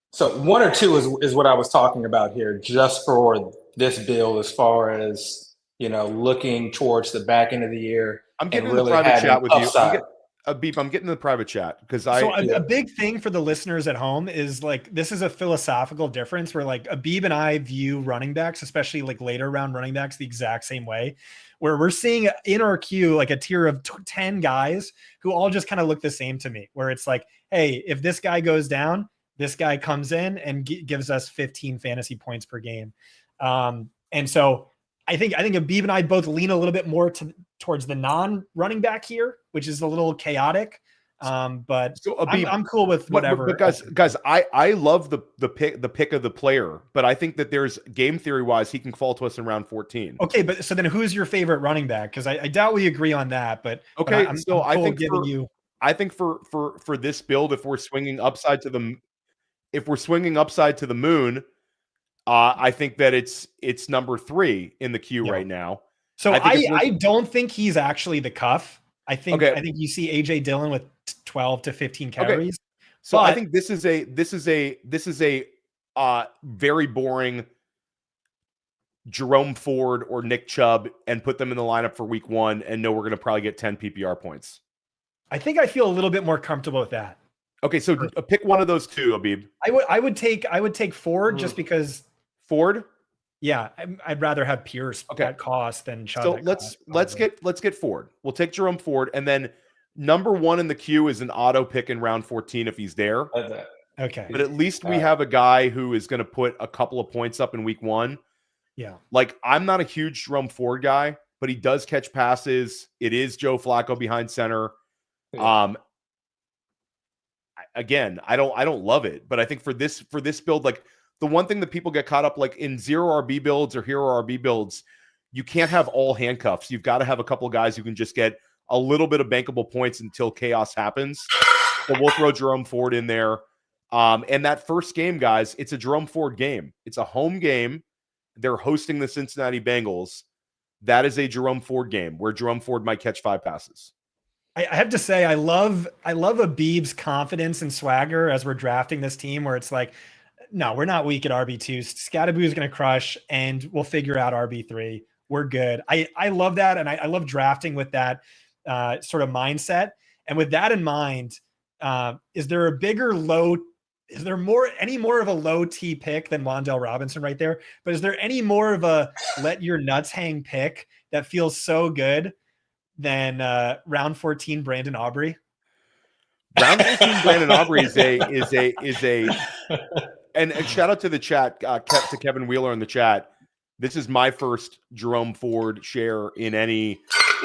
Speaker 4: So 1 or 2 is what I was talking about here, just for this build, as far as looking towards the back end of the year.
Speaker 2: I'm getting in
Speaker 4: really
Speaker 2: the private chat with
Speaker 4: upside.
Speaker 2: you. Abib, I'm getting in the private chat because
Speaker 1: a big thing for the listeners at home is like this is a philosophical difference where like Abib and I view running backs, especially like later round running backs, the exact same way. Where we're seeing in our queue like a tier of 10 guys who all just kind of look the same to me. Where it's like, hey, if this guy goes down, this guy comes in and gives us 15 fantasy points per game. And so I think Abib and I both lean a little bit more towards the non-running back here, which is a little chaotic. But so Abib, I'm cool with whatever.
Speaker 2: But guys, I love the pick of the player, but I think that there's game theory wise he can fall to us in round 14.
Speaker 1: Okay, but so then who's your favorite running back? Because I doubt we agree on that. But
Speaker 2: okay,
Speaker 1: I'm
Speaker 2: so
Speaker 1: cool
Speaker 2: I think I think for this build, if we're swinging upside to the moon. I think that it's number 3 in the queue right now.
Speaker 1: So I don't think he's actually the cuff. I think you see AJ Dillon with 12 to 15 carries.
Speaker 2: Okay. So I think this is a very boring Jerome Ford or Nick Chubb and put them in the lineup for week 1 and know we're going to probably get 10 PPR points.
Speaker 1: I think I feel a little bit more comfortable with that.
Speaker 2: Okay, so pick one of those two, Abib.
Speaker 1: I would take Ford just because
Speaker 2: Ford.
Speaker 1: Yeah, I'd rather have Pierce at cost than Chubb.
Speaker 2: So let's get Ford. We'll take Jerome Ford, and then number 1 in the queue is an auto pick in round 14 if he's there.
Speaker 1: Okay,
Speaker 2: but at least we have a guy who is going to put a couple of points up in week 1.
Speaker 1: Yeah.
Speaker 2: Like, I'm not a huge Jerome Ford guy, but he does catch passes. It is Joe Flacco behind center.
Speaker 4: Yeah.
Speaker 2: Again, I don't love it, but I think for this build, like the one thing that people get caught up like in zero RB builds or hero RB builds, you can't have all handcuffs. You've got to have a couple of guys who can just get a little bit of bankable points until chaos happens. So we'll throw Jerome Ford in there. And that first game, guys, it's a Jerome Ford game. It's a home game. They're hosting the Cincinnati Bengals. That is a Jerome Ford game where Jerome Ford might catch 5 passes.
Speaker 1: I have to say, I love Abib's confidence and swagger as we're drafting this team, where it's like, no, we're not weak at RB2. Scattaboo is going to crush, and we'll figure out RB3. We're good. I love that, and I love drafting with that sort of mindset. And with that in mind, is there a bigger low? Is there any more of a low T pick than Wan'Dale Robinson right there? But is there any more of a let your nuts hang pick that feels so good than round 14 Brandon Aubrey?
Speaker 2: Round 14 Brandon Aubrey is a and shout out to the chat, to Kevin Wheeler in the chat. This is my first Jerome Ford share in any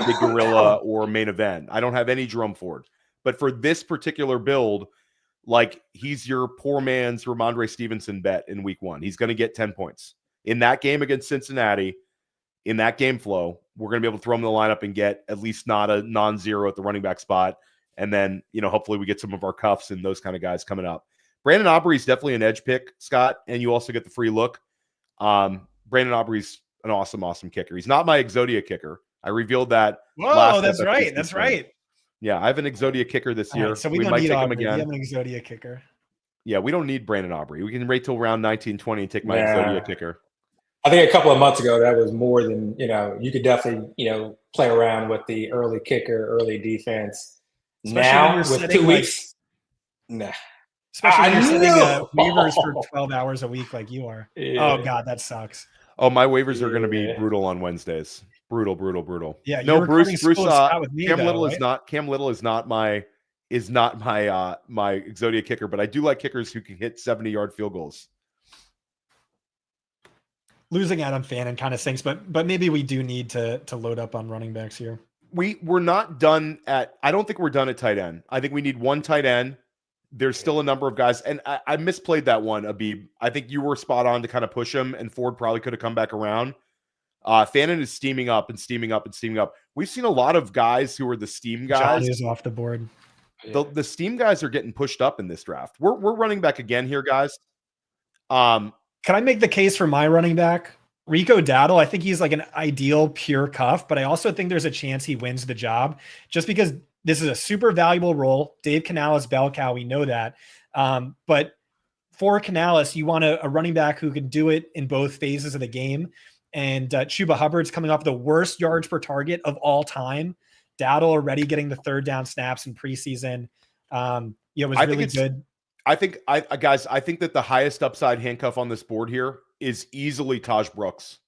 Speaker 2: Big Gorilla or main event. I don't have any Jerome Ford, but for this particular build, like, he's your poor man's Ramondre Stevenson bet in week 1. He's going to get 10 points in that game against Cincinnati. In that game flow, we're going to be able to throw him in the lineup and get at least not a non-zero at the running back spot. And then, hopefully we get some of our cuffs and those kind of guys coming up. Brandon Aubrey is definitely an edge pick, Scott, and you also get the free look. Brandon Aubrey's an awesome, awesome kicker. He's not my Exodia kicker. I revealed that.
Speaker 1: Whoa, that's right. That's right.
Speaker 2: Yeah, I have an Exodia kicker this year.
Speaker 1: Right, so we don't
Speaker 2: might
Speaker 1: need
Speaker 2: take
Speaker 1: Aubrey.
Speaker 2: him again.
Speaker 1: We have an Exodia kicker.
Speaker 2: Yeah, we don't need Brandon Aubrey. We can wait till round 19, 20 and take my Exodia kicker.
Speaker 4: I think a couple of months ago, that was more than, you could definitely, play around with the early kicker, early defense.
Speaker 1: Especially
Speaker 4: now,
Speaker 1: with
Speaker 4: with 2 weeks, nah.
Speaker 1: Especially when you're setting waivers for 12 hours a week like you are. Yeah. Oh, God, that sucks.
Speaker 2: Oh, my waivers are going to be brutal on Wednesdays. Brutal.
Speaker 1: Yeah,
Speaker 2: no, Bruce.
Speaker 1: With me,
Speaker 2: Cam Little is not. Cam Little is not my my Exodia kicker, but I do like kickers who can hit 70-yard field goals.
Speaker 1: Losing Adam Fannin kind of stinks, but maybe we do need to load up on running backs here.
Speaker 2: We're not done at. I don't think we're done at tight end. I think we need one tight end. There's still a number of guys, and I misplayed that one, Abib. I think you were spot on to kind of push him, and Ford probably could have come back around. Fannin is steaming up. We've seen a lot of guys who are the steam guys.
Speaker 1: Johnny is off the board.
Speaker 2: The steam guys are getting pushed up in this draft. We're running back again here, guys.
Speaker 1: Can I make the case for my running back? Rico Dowdle, I think he's like an ideal pure cuff, but I also think there's a chance he wins the job just because this is a super valuable role. Dave Canales, bell cow, we know that. But for Canales, you want a running back who can do it in both phases of the game. And Chuba Hubbard's coming off the worst yards per target of all time. Dowdle already getting the third down snaps in preseason. It was really good.
Speaker 2: I think that the highest upside handcuff on this board here is easily Taj Brooks.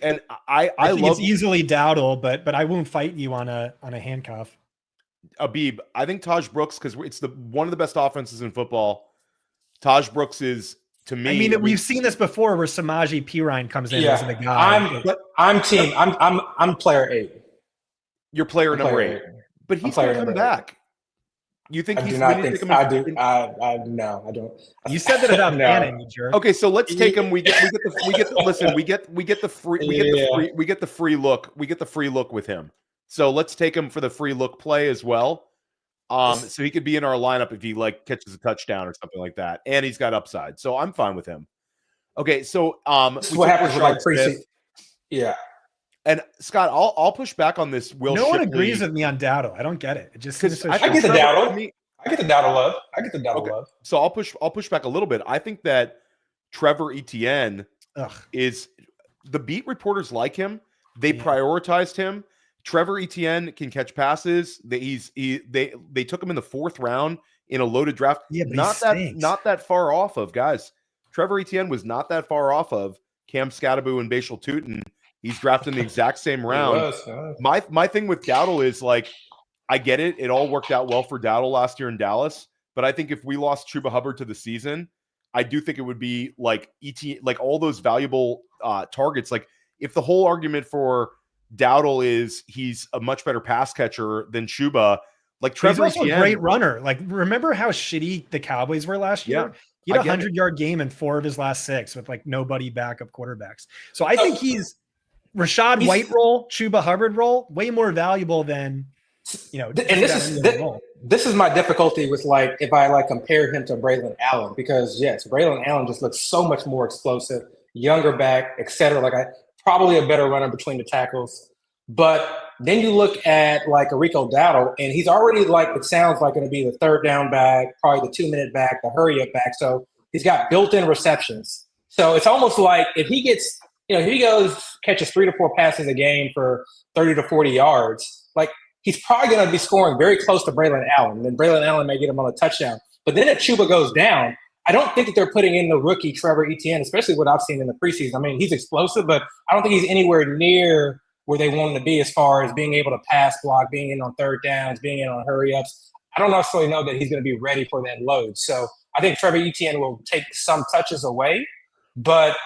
Speaker 2: And I
Speaker 1: think it's easily Dowdle, but I won't fight you on a handcuff.
Speaker 2: Abib, I think Taj Brooks, because it's one of the best offenses in football. Taj Brooks is, to me.
Speaker 1: I mean, we've seen this before where Samaje Perine comes in as the guy.
Speaker 4: I'm player 8.
Speaker 2: You're player number 8. But he's going to come back. You think he's
Speaker 4: I do. No, I don't.
Speaker 1: You said that about Fannin, you jerk.
Speaker 2: Okay, so let's take him. We get the free look. We get the free look with him. So let's take him for the free look play as well. So he could be in our lineup if he catches a touchdown or something like that, and he's got upside. So I'm fine with him. Okay, so
Speaker 4: what happens with preseason? Yeah.
Speaker 2: And Scott, I'll push back on this.
Speaker 1: No one agrees with me on Dowdle. I don't get it. It just seems so
Speaker 4: I get the Dowdle. I get the Dowdle love.
Speaker 2: So I'll push back a little bit. I think that Trevor Etienne is the beat reporters like him. They prioritized him. Trevor Etienne can catch passes. They took him in the 4th round in a loaded draft.
Speaker 1: Yeah, but
Speaker 2: not that far off of guys. Trevor Etienne was not that far off of Cam Scattaboo and Bashal Tutin. He's drafted in the exact same round. My thing with Dowdle is I get it. It all worked out well for Dowdle last year in Dallas. But I think if we lost Chuba Hubbard to the season, I do think it would be like like all those valuable targets. Like if the whole argument for Dowdle is he's a much better pass catcher than Chuba, like Trevor
Speaker 1: He's also
Speaker 2: Etienne,
Speaker 1: a great runner. Like, remember how shitty the Cowboys were last year? He had a 100-yard game in 4 of his last 6 with like nobody backup quarterbacks. So I think he's Rashad White role, Chuba Hubbard role, way more valuable than,
Speaker 4: and this is my difficulty with like if I like compare him to Braylon Allen, because yes, Braylon Allen just looks so much more explosive, younger back, etc. Like probably a better runner between the tackles. But then you look at like a Rico Dowdle, and he's already like, it sounds like going to be the 3rd down back, probably the 2-minute back, the hurry up back. So he's got built-in receptions. So it's almost like if he gets, if he catches 3 to 4 passes a game for 30 to 40 yards, like he's probably going to be scoring very close to Braylon Allen. And then Braylon Allen may get him on a touchdown. But then if Chuba goes down, I don't think that they're putting in the rookie Trevor Etienne, especially what I've seen in the preseason. I mean, he's explosive, but I don't think he's anywhere near where they want him to be as far as being able to pass block, being in on 3rd downs, being in on hurry-ups. I don't necessarily know that he's going to be ready for that load. So I think Trevor Etienne will take some touches away, but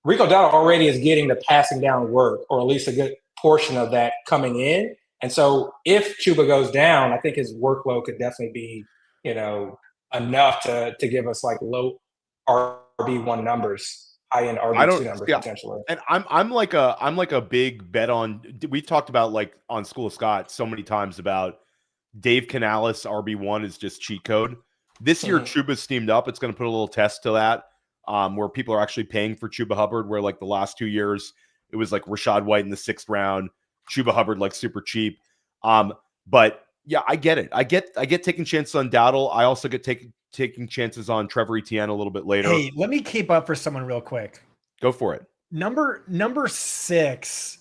Speaker 4: Rico Dowdle already is getting the passing down work, or at least a good portion of that coming in. And so if Chuba goes down, I think his workload could definitely be, enough to give us like low RB1 numbers. High-end RB2 numbers potentially.
Speaker 2: And I'm like a big bet on. We've talked about like on School of Scott so many times about Dave Canales RB1 is just cheat code. This year Chuba's steamed up. It's going to put a little test to that, where people are actually paying for Chuba Hubbard. Where like the last 2 years it was like Rashad White in the 6th round, Chuba Hubbard like super cheap. But yeah, I get it. I get taking chances on Dowdle. I also get taking chances on Trevor Etienne a little bit later.
Speaker 1: Hey, let me keep up for someone real quick.
Speaker 2: Go for it.
Speaker 1: Number 6.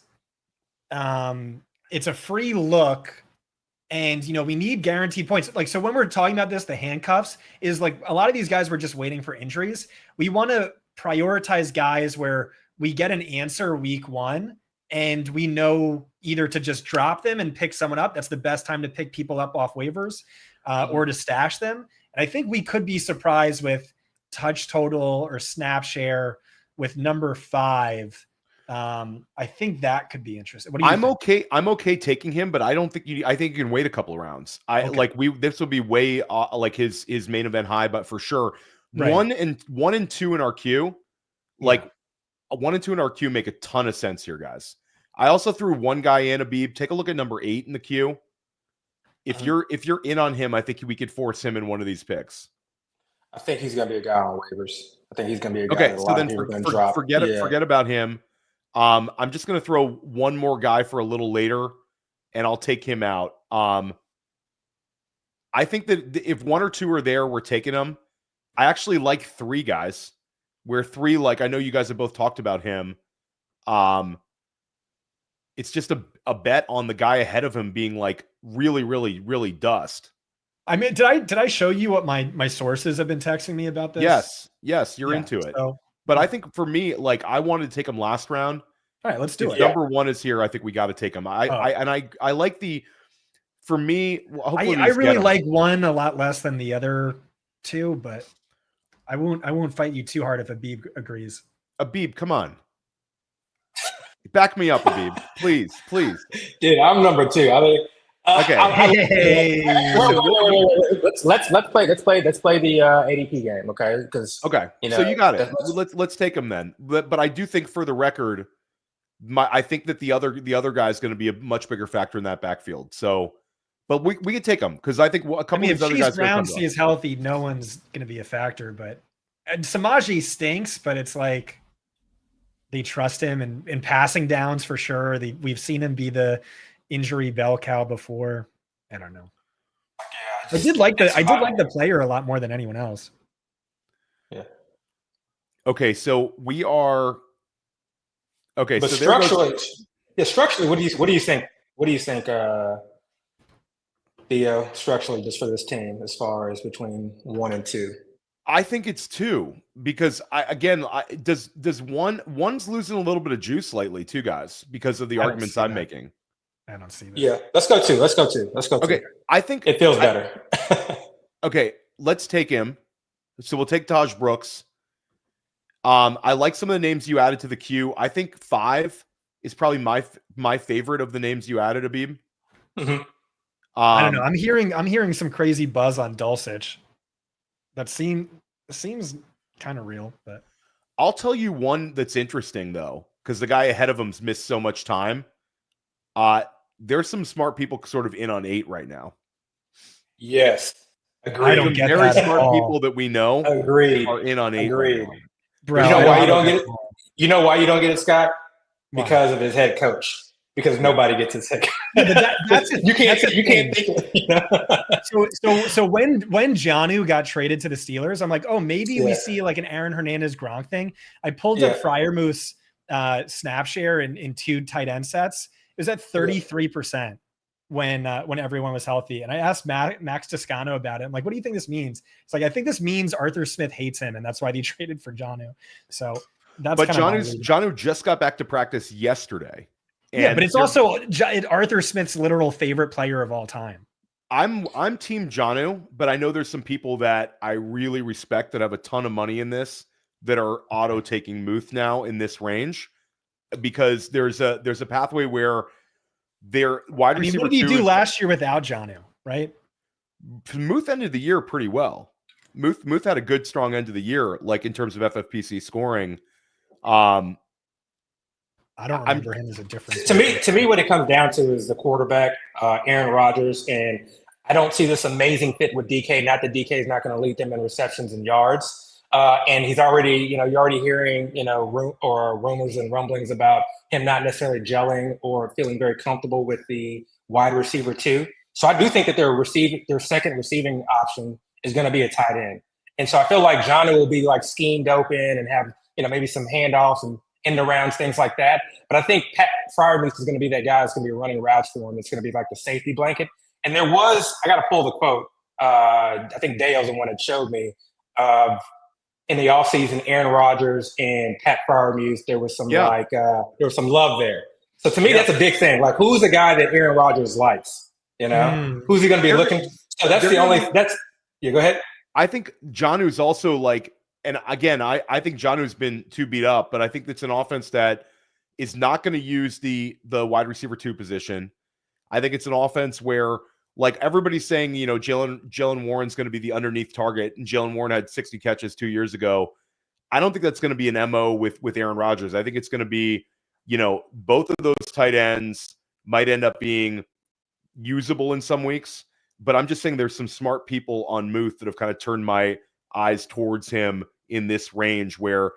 Speaker 1: It's a free look, and we need guaranteed points. Like, so when we're talking about this, the handcuffs is like a lot of these guys were just waiting for injuries. We want to prioritize guys where we get an answer week 1, and we know either to just drop them and pick someone up. That's the best time to pick people up off waivers, or to stash them. And I think we could be surprised with touch total or snap share with number 5. I think that could be interesting. What do you think?
Speaker 2: I'm okay taking him, but I don't think I think you can wait a couple of rounds. This will be way like his main event high, but for sure,
Speaker 1: right.
Speaker 2: 1 and 2 in our queue, like 1 and 2 in our queue make a ton of sense here, guys. I also threw one guy in, Abib. Take a look at number 8 in the queue. If you're in on him, I think we could force him in one of these picks.
Speaker 4: I think he's going to be a guy on waivers. I think he's going to be a guy
Speaker 2: okay,
Speaker 4: that a
Speaker 2: so
Speaker 4: lot
Speaker 2: then
Speaker 4: of people are going to drop.
Speaker 2: Forget about him. I'm just going to throw one more guy for a little later, and I'll take him out. I think that if 1 or 2 are there, we're taking them. I actually like 3 guys. Where 3, like I know you guys have both talked about him. It's just a bet on the guy ahead of him being like really, really, really dust.
Speaker 1: I mean, did I show you what my sources have been texting me about this?
Speaker 2: Yes, you're into it.
Speaker 1: So,
Speaker 2: but I think for me, like I wanted to take him last round.
Speaker 1: All right, let's do it.
Speaker 2: Number 1 is here. I think we got to take him. I like the. For me, hopefully
Speaker 1: I really like 1 a lot less than the other 2, but I won't fight you too hard if Abib agrees.
Speaker 2: Abib, come on. Back me up, Abib. Please.
Speaker 4: Dude, I'm number 2. I mean,
Speaker 2: okay.
Speaker 4: Let's play the ADP game, okay? Because
Speaker 2: so you got it. Let's take him then. But I do think, for the record, I think that the other guy is going to be a much bigger factor in that backfield. So, but we can take him because I think a couple of these other guys.
Speaker 1: If Brown stays healthy, no one's going to be a factor. But Samaji stinks, but it's like they trust him in passing downs for sure. We've seen him be the injury bell cow before. I don't know. Yeah, I did like the player a lot more than anyone else.
Speaker 4: Yeah.
Speaker 2: Okay, so we are. Okay,
Speaker 4: but
Speaker 2: so
Speaker 4: structurally, what do you think? What do you think, Theo, structurally, just for this team, as far as between 1 and 2?
Speaker 2: I think it's 2 because does one's losing a little bit of juice lately too, guys, because of the arguments I'm making.
Speaker 1: I don't see that.
Speaker 4: Yeah, let's go 2. Let's go 2.
Speaker 2: Okay, I think
Speaker 4: it feels better.
Speaker 2: Okay, let's take him. So we'll take Taj Brooks. I like some of the names you added to the queue. I think 5 is probably my favorite of the names you added, Abib.
Speaker 4: Mhm.
Speaker 1: I don't know. I'm hearing some crazy buzz on Dulcich. That seems kind of real, but
Speaker 2: I'll tell you one that's interesting though, because the guy ahead of him's missed so much time. There's some smart people sort of in on 8 right now.
Speaker 4: Yes. Agreed.
Speaker 1: I don't
Speaker 2: Some
Speaker 1: get
Speaker 2: very
Speaker 1: that at
Speaker 2: smart
Speaker 1: all.
Speaker 2: people that we know
Speaker 4: Agreed.
Speaker 2: are in on 8
Speaker 4: Agreed.
Speaker 2: right now.
Speaker 1: Bro,
Speaker 4: You know
Speaker 1: I
Speaker 4: why you
Speaker 1: get
Speaker 4: don't
Speaker 1: that
Speaker 4: get it?
Speaker 1: at all.
Speaker 4: You know why you don't get it, Scott?
Speaker 1: Why?
Speaker 4: Because of his head coach. Because nobody gets his head coach.
Speaker 1: Yeah, but that's
Speaker 4: you can't
Speaker 1: that's the
Speaker 4: think
Speaker 1: thing.
Speaker 4: of, you know?
Speaker 1: So when Jonnu got traded to the Steelers, I'm like, oh, maybe we
Speaker 4: Yeah.
Speaker 1: see like an Aaron Hernandez Gronk thing. I pulled
Speaker 4: Yeah.
Speaker 1: up Freiermuth's snap share in 2 tight end sets. It was at 33% when everyone was healthy. And I asked Max Toscano about it. I'm like, what do you think this means? It's like, I think this means Arthur Smith hates him, and that's why they traded for Jonnu. So that's
Speaker 2: But
Speaker 1: kind of
Speaker 2: Jonnu just got back to practice yesterday.
Speaker 1: Yeah, but it's also Arthur Smith's literal favorite player of all time.
Speaker 2: I'm team Jonnu, but I know there's some people that I really respect that have a ton of money in this that are auto taking Muth now in this range, because there's a pathway where their wide receiver.
Speaker 1: What did he do last year without Jonnu, right?
Speaker 2: Muth ended the year pretty well. Muth had a good strong end of the year, like in terms of FFPC scoring.
Speaker 1: I don't remember him as a difference.
Speaker 4: To me, what it comes down to is the quarterback, Aaron Rodgers, and I don't see this amazing fit with DK. Not that DK is not going to lead them in receptions and yards, and he's already, you're already hearing, rumors and rumblings about him not necessarily gelling or feeling very comfortable with the wide receiver 2. So I do think that their second receiving option is going to be a tight end, and so I feel like Johnny will be like schemed open and have maybe some handoffs and end arounds, things like that. But I think Pat Freiermuth is going to be that guy that's going to be running routes for him. It's going to be like the safety blanket. And I got to pull the quote. I think Dale's the one that showed me. In the offseason, Aaron Rodgers and Pat Freiermuth, there was some some love there. So to me, that's a big thing. Like, who's the guy that Aaron Rodgers likes? Who's he going to be looking? So that's go ahead.
Speaker 2: I think Jonnu's also like, and again, I think Jonnu's been too beat up, but I think it's an offense that is not going to use the wide receiver 2 position. I think it's an offense where, like, everybody's saying, Jalen Warren's going to be the underneath target, and Jalen Warren had 60 catches 2 years ago. I don't think that's going to be an MO with Aaron Rodgers. I think it's going to be, both of those tight ends might end up being usable in some weeks, but I'm just saying there's some smart people on Muth that have kind of turned my eyes towards him in this range where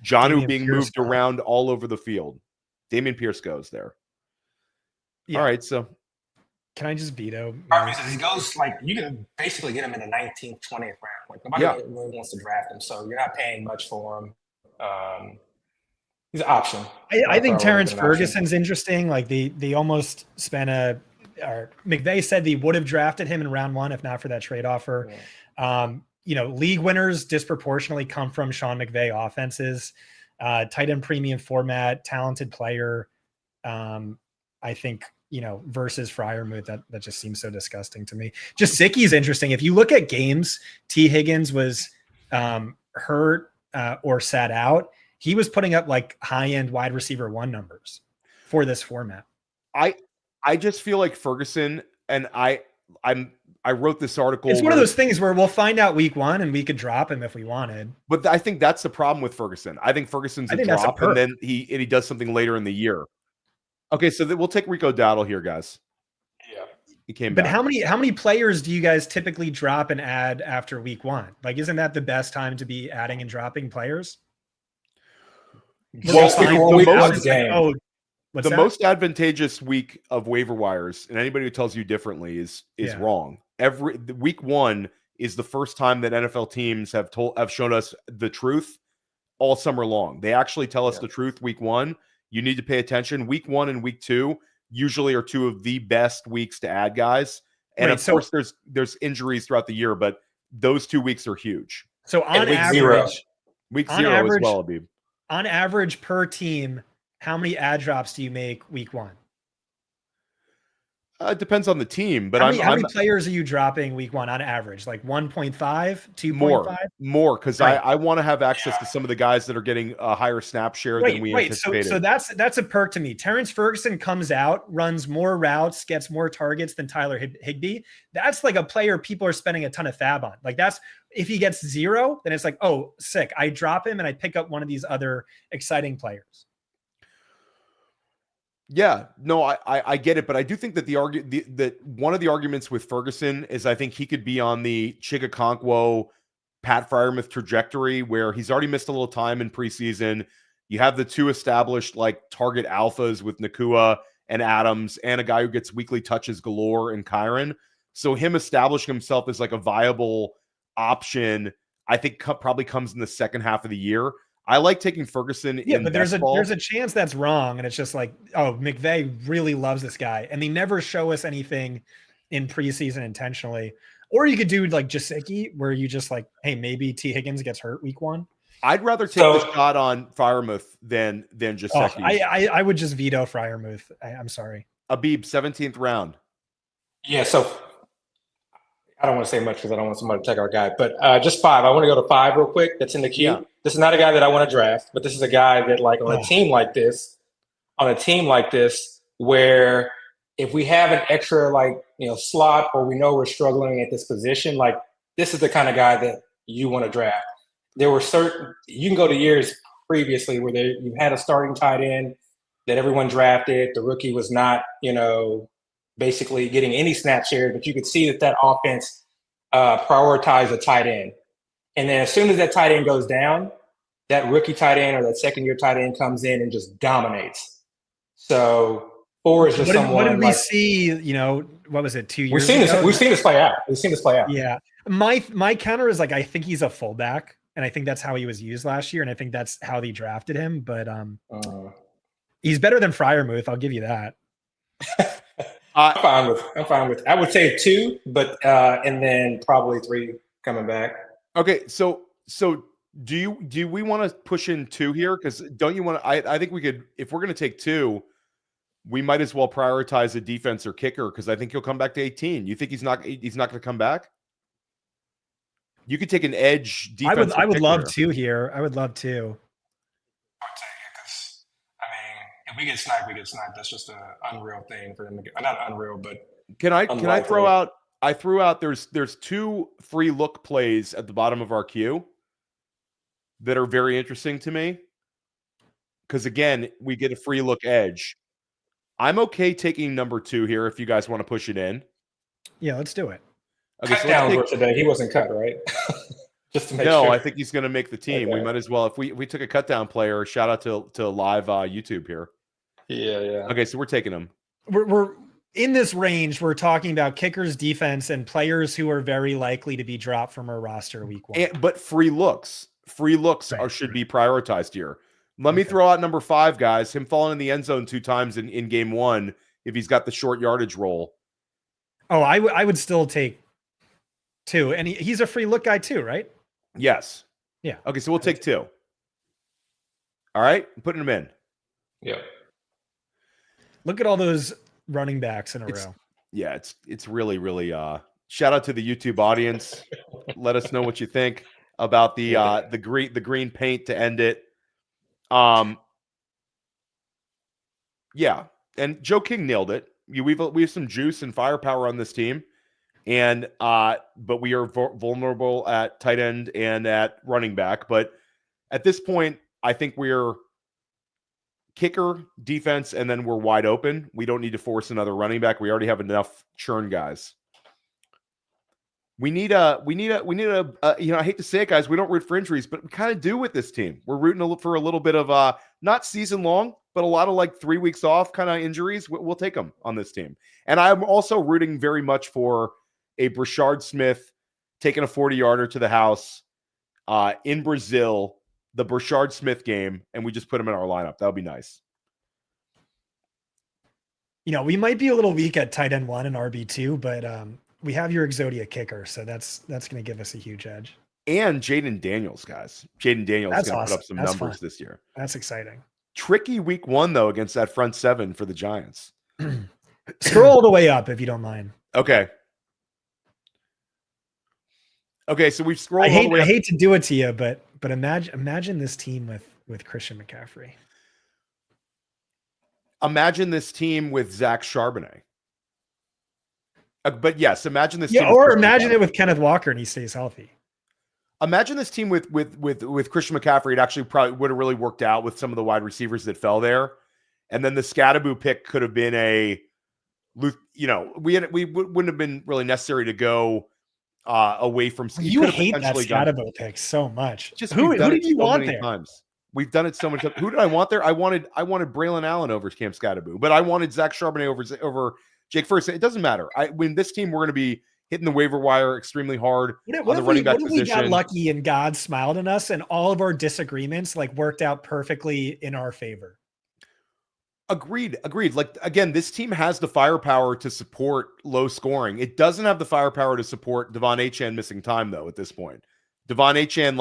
Speaker 2: Jonnu being moved around all over the field. Dameon Pierce goes there. Yeah. All right, so
Speaker 1: can I just veto?
Speaker 4: He goes, like, you can basically get him in the 19th, 20th round. Like, nobody really wants to draft him, so you're not paying much for him. He's an option.
Speaker 1: I think Terrence Ferguson's interesting. Like, they almost spent McVay said they would have drafted him in round 1 if not for that trade offer. Yeah. League winners disproportionately come from Sean McVay offenses, tight end premium format, talented player. I think, versus Freiermuth, that just seems so disgusting to me. Gesicki's interesting. If you look at games, T. Higgins was hurt or sat out. He was putting up like high-end wide receiver 1 numbers for this format.
Speaker 2: I just feel like Ferguson, and I wrote this article.
Speaker 1: It's one of those things where we'll find out week 1 and we could drop him if we wanted.
Speaker 2: But I think that's the problem with Ferguson. I think Ferguson's a drop, and then he does something later in the year. Okay, so we'll take Rico Dowdle here, guys.
Speaker 4: Yeah,
Speaker 2: he came
Speaker 1: back.
Speaker 2: But
Speaker 1: how many players do you guys typically drop and add after week 1? Like, isn't that the best time to be adding and dropping players?
Speaker 2: Well, the most advantageous week of waiver wires, and anybody who tells you differently is wrong. Week 1 is the first time that NFL teams have shown us the truth all summer long. They actually tell us the truth week 1. You need to pay attention. Week 1 and week 2 usually are 2 of the best weeks to add guys. And of course, there's injuries throughout the year, but those 2 weeks are huge.
Speaker 1: So on average,
Speaker 2: week 0 as well, Abib.
Speaker 1: On average per team, how many ad drops do you make week 1?
Speaker 2: It depends on the team, but
Speaker 1: how
Speaker 2: I'm
Speaker 1: many players are you dropping week 1 on average? Like 1.5, 2.5?
Speaker 2: more because
Speaker 1: Right.
Speaker 2: I want to have access to some of the guys that are getting a higher snap share than we anticipated.
Speaker 1: So that's a perk to me. Terrence Ferguson comes out, runs more routes, gets more targets than Tyler Higbee. That's like a player people are spending a ton of fab on. Like that's if he gets 0, then it's like, oh, sick. I drop him and I pick up one of these other exciting players.
Speaker 2: Yeah, no, I get it, but I do think that that one of the arguments with Ferguson is I think he could be on the Chigakonkwo, Pat Freiermuth trajectory where he's already missed a little time in preseason. You have the 2 established like target alphas with Nakua and Adams, and a guy who gets weekly touches galore in Kyron. So him establishing himself as like a viable option, I think probably comes in the second half of the year. I like taking Ferguson.
Speaker 1: Yeah, but there's a chance that's wrong, and it's just like, oh, McVay really loves this guy, and they never show us anything in preseason intentionally. Or you could do like Gesicki, where you just like, hey, maybe T. Higgins gets hurt week 1.
Speaker 2: I'd rather take the shot on Freiermuth than Gesicki.
Speaker 1: I would just veto Freiermuth. I'm sorry.
Speaker 2: Abib, 17th round.
Speaker 4: Yeah, so I don't want to say much because I don't want somebody to take our guy, but just 5. I want to go to 5 real quick. That's in the queue. Yeah. This is not a guy that I want to draft, but this is a guy that like on a team like this, where if we have an extra like, slot or we know we're struggling at this position, like this is the kind of guy that you want to draft. There were you can go to years previously where you had a starting tight end that everyone drafted. The rookie was not, basically getting any snap share, but you could see that offense prioritized a tight end. And then as soon as that tight end goes down, that rookie tight end or that second-year tight end comes in and just dominates. So 4 is just someone.
Speaker 1: What did we see? What was it? 2 years
Speaker 4: ago? We've seen this play out.
Speaker 1: Yeah. My counter is like I think he's a fullback, and I think that's how he was used last year, and I think that's how they drafted him. But he's better than Freiermuth. I'll give you that.
Speaker 4: I'm fine with. I would say 2, but and then probably 3 coming back.
Speaker 2: Okay, so do we want to push in 2 here? Because don't you want to? I think we could. If we're going to take 2, we might as well prioritize a defense or kicker because I think he'll come back to 18. You think he's not going to come back? You could take an edge defense.
Speaker 1: I would love 2 here. I would love 2.
Speaker 4: If we get sniped, we get sniped. That's just an unreal thing for them to get. Not unreal, but
Speaker 2: can I throw out? I threw out. There's 2 free look plays at the bottom of our queue that are very interesting to me. Because again, we get a free look edge. I'm okay taking number 2 here if you guys want to push it in.
Speaker 1: Yeah, let's do it.
Speaker 4: Okay, cut down for today. He wasn't cut, right? Just to make sure.
Speaker 2: No, I think he's going to make the team. Okay. We might as well. If we took a cut down player, shout out to live YouTube here.
Speaker 4: Yeah.
Speaker 2: Okay, so we're taking him.
Speaker 1: We're in this range. We're talking about kickers, defense, and players who are very likely to be dropped from our roster week 1.
Speaker 2: But free looks should be prioritized here. Let me throw out number 5, guys. Him falling in the end zone 2 times in game 1 if he's got the short yardage role.
Speaker 1: Oh, I would still take 2, and he's a free look guy too, right?
Speaker 2: Yes.
Speaker 1: Yeah.
Speaker 2: Okay, so we'll take 2. All right, putting him in.
Speaker 4: Yeah.
Speaker 1: Look at all those running backs in a row.
Speaker 2: Yeah, it's really shout out to the YouTube audience. Let us know what you think about the green paint to end it. Yeah, and Joe King nailed it. We have some juice and firepower on this team, and but we are vulnerable at tight end and at running back. But at this point, I think we're kicker, defense, and then we're wide open. We don't need to force another running back. We already have enough churn guys. We need a I hate to say it, guys, we don't root for injuries, but we kind of do with this team. We're rooting for a little bit of not season long, but a lot of like 3 weeks off kind of injuries. We'll take them on this team. And I'm also rooting very much for a Brashard Smith taking a 40-yarder to the house in Brazil, the Brashard Smith game, and we just put him in our lineup. That would be nice.
Speaker 1: We might be a little weak at tight end 1 and RB2, but we have your Exodia kicker, so that's going to give us a huge edge.
Speaker 2: And Jaden Daniels, guys. Jaden Daniels is going to put up some numbers this year.
Speaker 1: That's exciting.
Speaker 2: Tricky week 1, though, against that front 7 for the Giants.
Speaker 1: Scroll all the way up if you don't mind.
Speaker 2: Okay. Okay, so we've scrolled
Speaker 1: I
Speaker 2: all the way up.
Speaker 1: hate to do it to you, but imagine this team with Christian McCaffrey.
Speaker 2: Imagine this team with Zach Charbonnet. But yes, imagine this.
Speaker 1: Yeah,
Speaker 2: team
Speaker 1: or imagine it with Kenneth Walker and he stays healthy.
Speaker 2: Imagine this team with Christian McCaffrey. It actually probably would have really worked out with some of the wide receivers that fell there, and then the Scadaboo pick could have been we wouldn't have been really necessary to go away from.
Speaker 1: You hate that Scadaboo pick so much.
Speaker 2: Just
Speaker 1: who did you want there?
Speaker 2: Times. We've done it so many times. Who did I want there? I wanted Braylon Allen over Cam Scadaboo, but I wanted Zach Charbonnet over Jake First. It doesn't matter. When this team, we're going to be hitting the waiver wire extremely hard on the running back position. What if we got
Speaker 1: lucky and God smiled on us and all of our disagreements worked out perfectly in our favor?
Speaker 2: Agreed. Like, again, this team has the firepower to support low scoring. It doesn't have the firepower to support Devon Achane missing time, though, at this point. Devon Achane,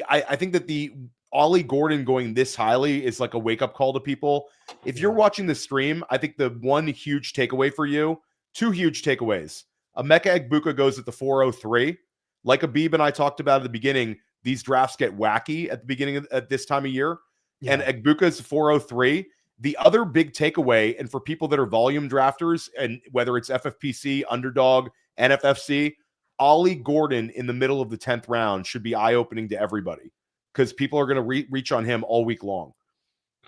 Speaker 2: I think that the Ollie Gordon going this highly is like a wake-up call to people. If you're watching the stream, I think the one huge takeaway for you, two huge takeaways. Emeka Egbuka goes at the 403. Like Abib and I talked about at the beginning, these drafts get wacky at the beginning at this time of year. Yeah. And Egbuka's 403. The other big takeaway, and for people that are volume drafters, and whether it's FFPC, Underdog, NFFC, Ollie Gordon in the middle of the 10th round should be eye-opening to everybody because people are going to reach on him all week long.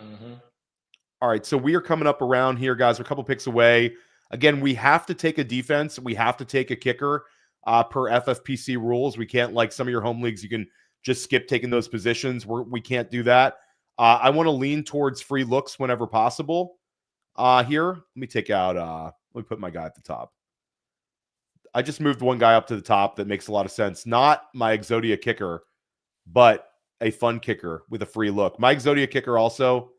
Speaker 2: Mm-hmm. All right, so we are coming up around here, guys. We're a couple picks away. Again, we have to take a defense. We have to take a kicker per FFPC rules. We can't, like some of your home leagues, you can just skip taking those positions. We can't do that. I want to lean towards free looks whenever possible. Here, let me take out, let me put my guy at the top. I just moved one guy up to the top that makes a lot of sense. Not my Exodia kicker, but a fun kicker with a free look. My Exodia kicker also,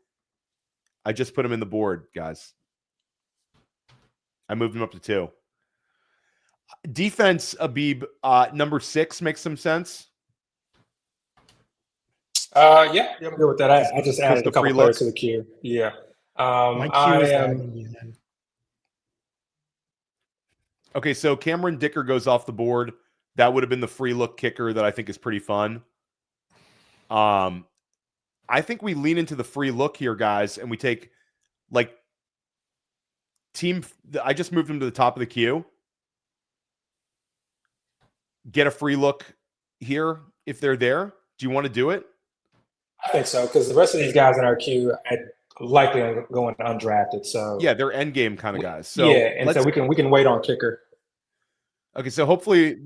Speaker 2: I just put him in the board, guys. I moved him up to 2. Defense, Abib, number 6 makes some sense.
Speaker 4: Yeah, I'm good with that. I just added a couple players to the queue. Yeah.
Speaker 1: My queue is lagging.
Speaker 2: Okay, so Cameron Dicker goes off the board. That would have been the free look kicker that I think is pretty fun. I think we lean into the free look here, guys, and we take team. I just moved him to the top of the queue. Get a free look here if they're there. Do you want to do it?
Speaker 4: I think so, because the rest of these guys in our queue are likely going undrafted. So
Speaker 2: yeah, they're end game kind of guys. So
Speaker 4: yeah, and so we can wait on kicker.
Speaker 2: Okay, so hopefully.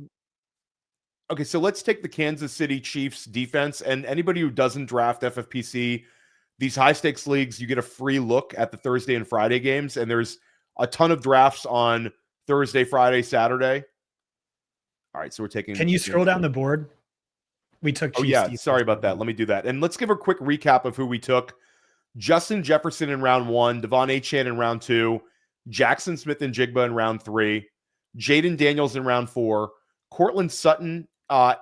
Speaker 2: Okay, so let's take the Kansas City Chiefs defense, and anybody who doesn't draft FFPC, these high stakes leagues, you get a free look at the Thursday and Friday games, and there's a ton of drafts on Thursday, Friday, Saturday. All right, so we're taking.
Speaker 1: Can you scroll down the board? We took Chiefs.
Speaker 2: Oh, yeah. Sorry about that. Let me do that. And let's give a quick recap of who we took. Justin Jefferson in round 1, Devon Achane in round 2, Jackson Smith and Jigba in round 3, Jaden Daniels in round 4, Cortland Sutton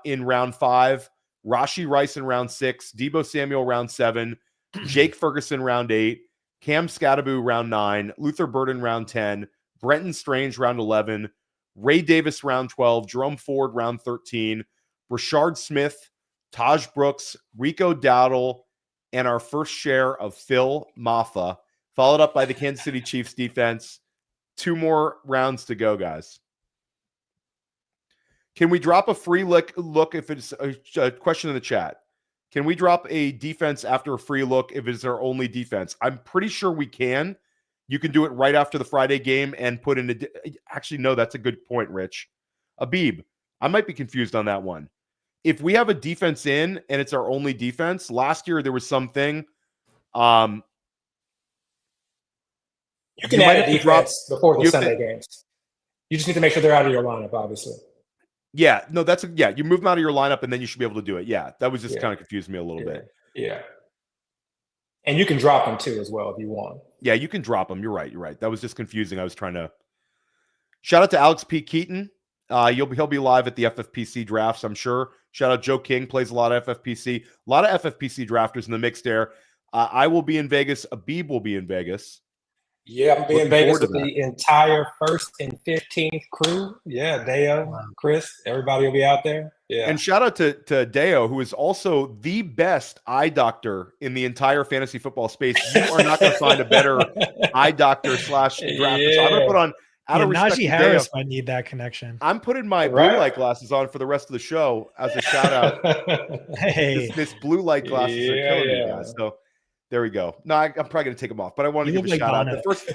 Speaker 2: in round 5, Rashee Rice in round 6, Deebo Samuel round 7, Jake Ferguson round 8, Cam Scadaboo round 9, Luther Burden round 10, Brenton Strange round 11, Ray Davis round 12, Jerome Ford round 13, Rashard Smith, Taj Brooks, Rico Dowdle, and our first share of Phil Maffa, followed up by the Kansas City Chiefs defense. 2 more rounds to go, guys. Can we drop a free look if it's a question in the chat? Can we drop a defense after a free look if it's our only defense? I'm pretty sure we can. You can do it right after the Friday game and put in actually, no, that's a good point, Rich. Abib, I might be confused on that one. If we have a defense in and it's our only defense, last year there was something.
Speaker 4: You can add a defense before the Sunday games. You just need to make sure they're out of your lineup, obviously.
Speaker 2: Yeah, no, you move them out of your lineup and then you should be able to do it. Yeah, that was just kind of confused me a little bit.
Speaker 4: Yeah. And you can drop them too as well if you want. Yeah,
Speaker 2: you can drop them. You're right. That was just confusing. I was trying to. Shout out to Alex P. Keaton. He'll be live at the FFPC drafts, I'm sure. Shout out Joe King, plays a lot of FFPC. A lot of FFPC drafters in the mix there. I will be in Vegas. Abib will be in Vegas.
Speaker 4: Yeah, I'm being
Speaker 2: Looking
Speaker 4: Vegas
Speaker 2: forward to
Speaker 4: with the entire 1st and 15th crew. Yeah, Deo, Chris, everybody will be out there. Yeah.
Speaker 2: And shout out to Deo, who is also the best eye doctor in the entire fantasy football space. You are not going to find a better eye doctor / drafter. So I'm going to put on, out of respect
Speaker 1: Najee
Speaker 2: to
Speaker 1: Harris
Speaker 2: Deo,
Speaker 1: might need that connection.
Speaker 2: I'm putting my
Speaker 4: Right?
Speaker 2: blue light glasses on for the rest of the show as a shout out.
Speaker 1: Hey,
Speaker 2: This blue light glasses are killing me,
Speaker 4: Yeah.
Speaker 2: guys. So there we go. No, I'm probably going to take them off, but I want to
Speaker 1: You
Speaker 2: give a
Speaker 1: look like
Speaker 2: shout out.
Speaker 1: Bono.
Speaker 2: The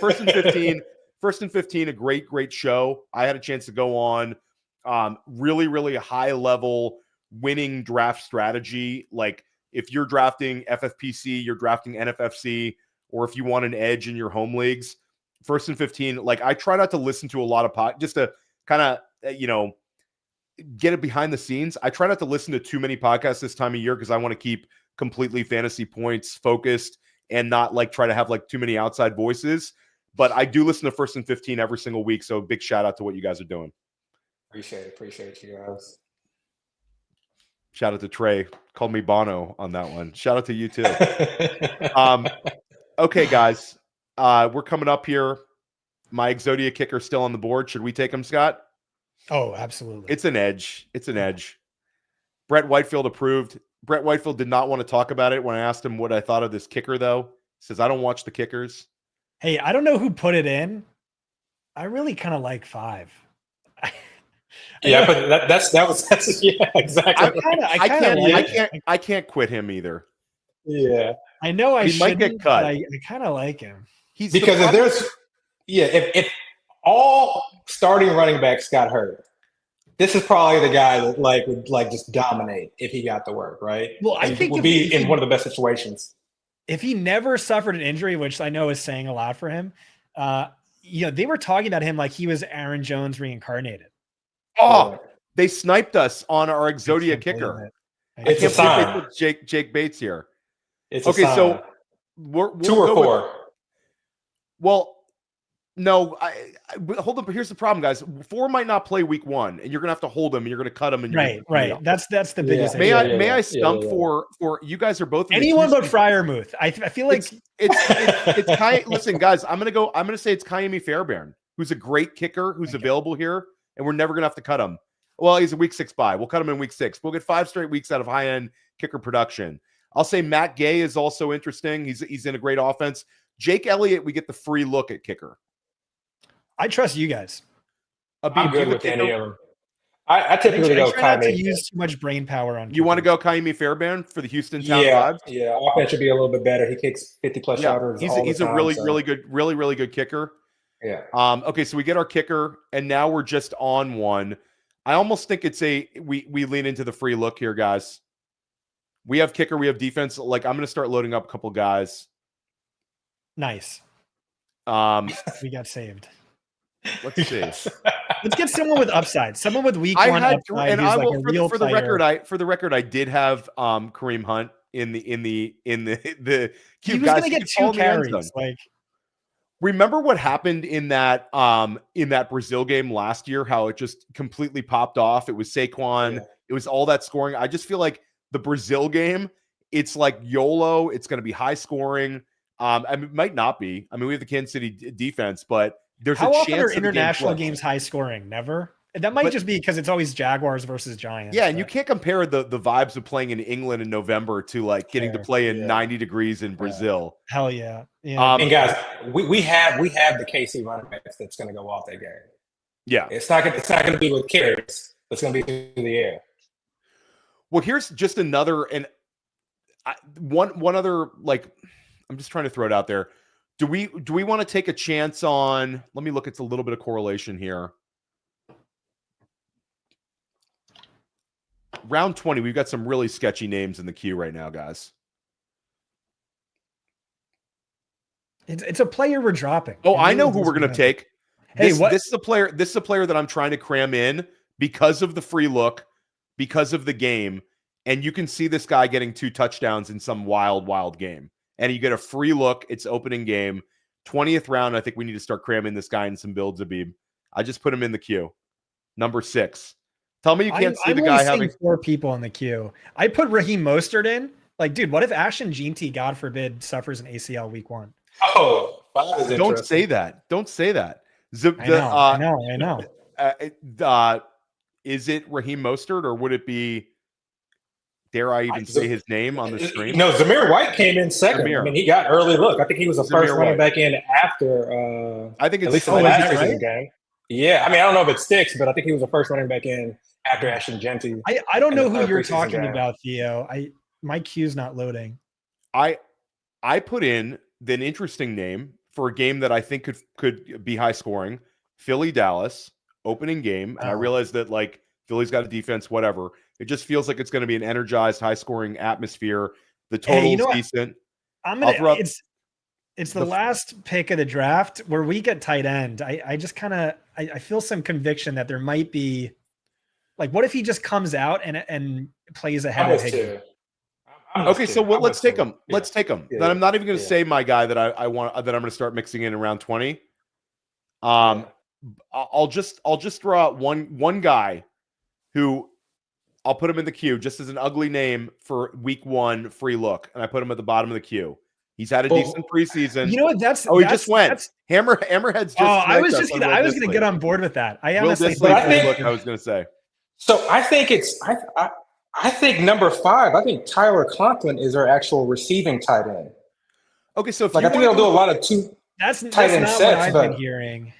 Speaker 2: first and 15, a great show. I had a chance to go on. Really high level winning draft strategy. Like if you're drafting FFPC, you're drafting NFFC, or if you want an edge in your home leagues, 1st and 15. Like I try not to listen to a lot of just to kind of get it behind the scenes. I try not to listen to too many podcasts this time of year because I want to keep completely fantasy points focused and not like try to have like too many outside voices. But I do listen to 1st and 15 every single week. So big shout out to what you guys are doing.
Speaker 4: Appreciate you guys.
Speaker 2: Shout out to Trey. Called me Bono on that one. Shout out to you too. Okay, guys. We're coming up here. My Exodia kicker still on the board. Should we take him, Scott?
Speaker 1: oh, absolutely.
Speaker 2: It's an edge. Brett Whitefield approved. Brett Whitefield did not want to talk about it when I asked him what I thought of this kicker, though. He says, I don't watch the kickers.
Speaker 1: Hey, I don't know who put it in. I really kind of like 5.
Speaker 4: Yeah, but that's yeah, exactly.
Speaker 2: I can't quit him either.
Speaker 4: Yeah.
Speaker 1: I know
Speaker 2: He might get cut.
Speaker 1: but I kind of like him.
Speaker 2: He's
Speaker 4: Because if all starting running backs got hurt, this is probably the guy that would just dominate if he got the work, right?
Speaker 1: Well, I
Speaker 4: And
Speaker 1: think
Speaker 4: would
Speaker 1: if
Speaker 4: be
Speaker 1: he-
Speaker 4: in one of the best situations.
Speaker 1: If he never suffered an injury, which I know is saying a lot for him, they were talking about him like he was Aaron Jones reincarnated.
Speaker 2: Oh, they sniped us on our Exodia kicker.
Speaker 4: It's
Speaker 2: I
Speaker 4: a
Speaker 2: can't believe
Speaker 4: sign.
Speaker 2: they put Jake Bates here.
Speaker 4: It's a
Speaker 2: Okay,
Speaker 4: sign.
Speaker 2: so we'll
Speaker 4: 2 or
Speaker 2: go with-
Speaker 4: 4.
Speaker 2: well, no, hold up. Here's the problem, guys. 4 might not play week 1, and you're gonna have to hold him, and you're gonna cut him. And
Speaker 1: Right. That's the biggest.
Speaker 2: May
Speaker 1: issue.
Speaker 2: I stump for you guys are both in the
Speaker 1: Anyone but
Speaker 2: Houston-
Speaker 1: Fryermuth. I feel like
Speaker 2: it's listen, guys. I'm gonna say it's Kaimi Fairbairn, who's a great kicker, who's available here, and we're never gonna have to cut him. Well, he's a week 6 bye. We'll cut him in week 6. We'll get 5 straight weeks out of high end kicker production. I'll say Matt Gay is also interesting. He's in a great offense. Jake Elliott, we get the free look at kicker.
Speaker 1: I trust you guys.
Speaker 4: I'm good with any of them. I typically go
Speaker 1: I try not to
Speaker 4: Kaimi.
Speaker 1: use too much brain power on.
Speaker 2: You want to
Speaker 1: kickers.
Speaker 2: go Kaimi Fairbairn for the Houston Town
Speaker 4: Yeah,
Speaker 2: vibes?
Speaker 4: yeah. Offense should be a little bit better. He kicks 50+ shouters.
Speaker 2: He's a really good kicker.
Speaker 4: Yeah.
Speaker 2: Okay, so we get our kicker, and now we're just on one. I almost think it's we lean into the free look here, guys. We have kicker, we have defense. Like I'm going to start loading up a couple guys.
Speaker 1: Nice. We got saved.
Speaker 2: Let's see.
Speaker 1: Let's get someone with upside. Someone with week
Speaker 2: I
Speaker 1: 1
Speaker 2: had,
Speaker 1: upside.
Speaker 2: and
Speaker 1: who's
Speaker 2: I
Speaker 1: like
Speaker 2: will
Speaker 1: a real
Speaker 2: for the
Speaker 1: player.
Speaker 2: record, I did have Kareem Hunt in the
Speaker 1: He
Speaker 2: queue.
Speaker 1: was
Speaker 2: Guys,
Speaker 1: going to get
Speaker 2: all
Speaker 1: 2
Speaker 2: in the end
Speaker 1: carries.
Speaker 2: zone.
Speaker 1: Like
Speaker 2: Remember what happened in that Brazil game last year? How it just completely popped off. It was Saquon.
Speaker 4: Yeah.
Speaker 2: It was all that scoring. I just feel like the Brazil game, it's like YOLO. It's going to be high scoring. I mean, it might not be. I mean, we have the Kansas City defense, but there's
Speaker 1: how
Speaker 2: a
Speaker 1: often
Speaker 2: chance
Speaker 1: are
Speaker 2: that the game
Speaker 1: international
Speaker 2: flips.
Speaker 1: games high scoring? Never. That might just be because it's always Jaguars versus Giants.
Speaker 2: Yeah, and you can't compare the vibes of playing in England in November to like getting to play in 90 degrees in Brazil.
Speaker 1: Hell yeah. Yeah.
Speaker 4: And guys, we have the KC running backs that's going to go off that game.
Speaker 2: Yeah,
Speaker 4: It's not going to be with carries. It's going to be through the air.
Speaker 2: well, here's just another and one other, like, I'm just trying to throw it out there. Do we want to take a chance on? Let me look at a little bit of correlation here. Round 20, we've got some really sketchy names in the queue right now, guys.
Speaker 1: It's a player we're dropping.
Speaker 2: Oh,
Speaker 1: It
Speaker 2: I
Speaker 1: really
Speaker 2: know who
Speaker 1: does
Speaker 2: we're going to
Speaker 1: matter.
Speaker 2: take.
Speaker 1: Hey,
Speaker 2: This,
Speaker 1: what?
Speaker 2: this is a player. This is a player that I'm trying to cram in because of the free look, because of the game, and you can see this guy getting 2 touchdowns in some wild game. And you get a free look. It's opening game, 20th round. I think we need to start cramming this guy in some builds. Zabib, I just put him in the queue, number 6. Tell me you can't see
Speaker 1: I'm
Speaker 2: the
Speaker 1: only
Speaker 2: guy
Speaker 1: seeing
Speaker 2: having
Speaker 1: 4 people in the queue. I put Raheem Mostert in. Like, dude, what if Ashton Jeanty, God forbid, suffers an ACL week 1?
Speaker 4: Oh, 5 is
Speaker 2: Don't
Speaker 4: interesting.
Speaker 2: say that. Don't say that.
Speaker 1: I know.
Speaker 2: Is it Raheem Mostert, or would it be, dare I even say his name on the stream?
Speaker 4: No, Zamir White came in second.
Speaker 2: Zamir.
Speaker 4: I mean, he got early look. I think he was the first
Speaker 2: Zamir
Speaker 4: running
Speaker 2: White.
Speaker 4: back in after
Speaker 2: I think
Speaker 4: at
Speaker 2: it's
Speaker 4: least in the
Speaker 1: is
Speaker 4: last
Speaker 1: that
Speaker 4: preseason
Speaker 1: right?
Speaker 4: game. Yeah, I mean, I don't know if it sticks, but I think he was the first running back in after Ashton Genty.
Speaker 1: I don't
Speaker 4: in
Speaker 1: know
Speaker 4: the
Speaker 1: who
Speaker 4: third
Speaker 1: you're
Speaker 4: preseason
Speaker 1: talking
Speaker 4: game.
Speaker 1: about, Theo. My queue's not loading.
Speaker 2: I put in an interesting name for a game that I think could be high scoring. Philly Dallas opening game, and I realized that like Philly's got a defense, whatever. It just feels like it's going to be an energized, high scoring atmosphere. The total's decent.
Speaker 1: It's the last pick of the draft where we get tight end. I just kind of I feel some conviction that there might be, like, what if he just comes out and plays ahead of Higgins?
Speaker 2: Okay, so let's take him.
Speaker 4: Yeah.
Speaker 2: Let's take him.
Speaker 4: Yeah,
Speaker 2: Then I'm not even going to
Speaker 4: yeah.
Speaker 2: say my guy that I want, that I'm going to start mixing in around 20. I'll just throw out one guy who I'll put him in the queue just as an ugly name for week 1 free look, and I put him at the bottom of the queue. He's had a decent preseason.
Speaker 1: You know what?
Speaker 2: He just went. Hammerhead's just.
Speaker 1: I was gonna get on board with that. I honestly
Speaker 2: think I was gonna say.
Speaker 4: So I think I think number 5. I think Tyler Conklin is our actual receiving tight end.
Speaker 2: Okay, so if
Speaker 4: I think they'll do a lot of
Speaker 1: that's
Speaker 4: tight end
Speaker 1: not
Speaker 4: sets,
Speaker 1: what I've
Speaker 4: but
Speaker 1: been hearing.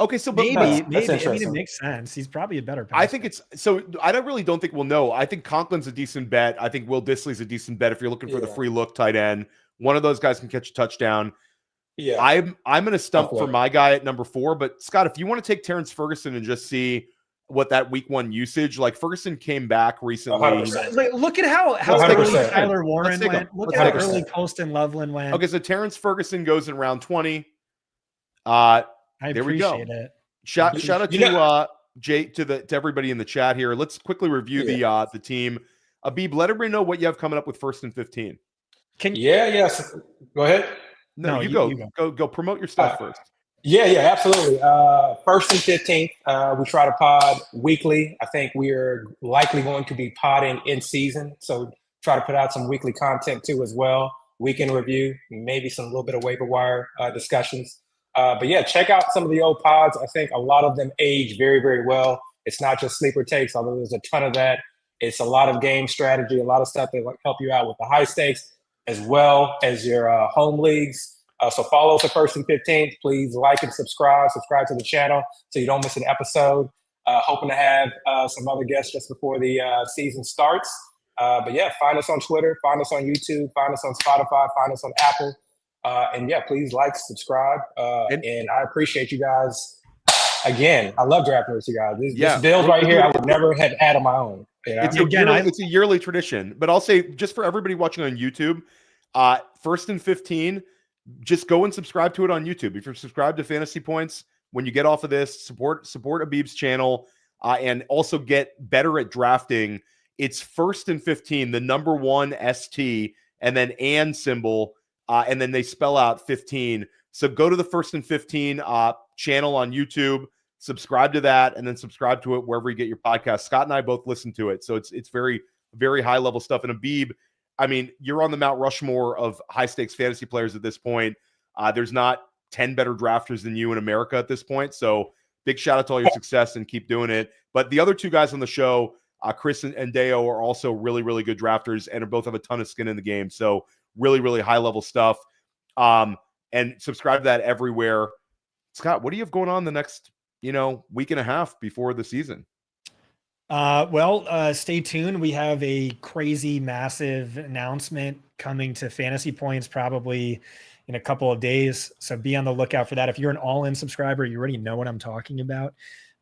Speaker 2: Okay, so
Speaker 1: maybe I mean,
Speaker 4: interesting.
Speaker 1: it makes sense. He's probably a better.
Speaker 2: I think it's so. I don't think we'll know. I think Conklin's a decent bet. I think Will Dissly's a decent bet if you're looking for the free look tight end. One of those guys can catch a touchdown.
Speaker 4: Yeah,
Speaker 2: I'm going to stump for my guy at number 4. But Scott, if you want to take Terrence Ferguson and just see what that week 1 usage, like Ferguson came back recently.
Speaker 1: Look at how early Tyler Warren went. Look at how early Colston Loveland went.
Speaker 2: Okay, so Terrence Ferguson goes in round 20. There we go.
Speaker 1: It.
Speaker 2: Shout out to Jay, to everybody in the chat here. Let's quickly review the team. Abib, let everybody know what you have coming up with 1st and 15.
Speaker 4: Yes. Go ahead.
Speaker 2: No, you go promote your stuff first.
Speaker 4: Yeah, absolutely. 1st and 15th, we try to pod weekly. I think we are likely going to be podding in season, so try to put out some weekly content too as well. Weekend review, maybe some little bit of waiver wire discussions. But yeah, check out some of the old pods. I think a lot of them age very, very well. It's not just sleeper takes, although there's a ton of that. It's a lot of game strategy, a lot of stuff that help you out with the high stakes, as well as your home leagues. So follow us at 1st and 15th. Please like and subscribe to the channel so you don't miss an episode. Hoping to have some other guests just before the season starts. But yeah, find us on Twitter, find us on YouTube, find us on Spotify, find us on Apple. And yeah, please like, subscribe. And I appreciate you guys. Again, I love drafting with you guys. This build right here, I would never have had on my own. You know?
Speaker 2: It's a yearly tradition. But I'll say, just for everybody watching on YouTube, 1st and 15, just go and subscribe to it on YouTube. If you're subscribed to Fantasy Points, when you get off of this, support Abib's channel, and also get better at drafting. It's 1st and 15, the number 1 ST, and then and symbol, and then they spell out 15. So go to the 1st and 15 channel on YouTube, subscribe to that, and then subscribe to it wherever you get your podcast. Scott and I both listen to it, so it's very, very high level stuff. And Abib, I mean, you're on the Mount Rushmore of high stakes fantasy players at this point. There's not 10 better drafters than you in America at this point. So big shout out to all your success and keep doing it. But the other 2 guys on the show, Chris and Deo, are also really, really good drafters and both have a ton of skin in the game. So really, really high level stuff. And subscribe to that everywhere. Scott, what do you have going on the next, week and a half before the season?
Speaker 1: Stay tuned. We have a crazy, massive announcement coming to Fantasy Points probably in a couple of days. So be on the lookout for that. If you're an all-in subscriber, you already know what I'm talking about.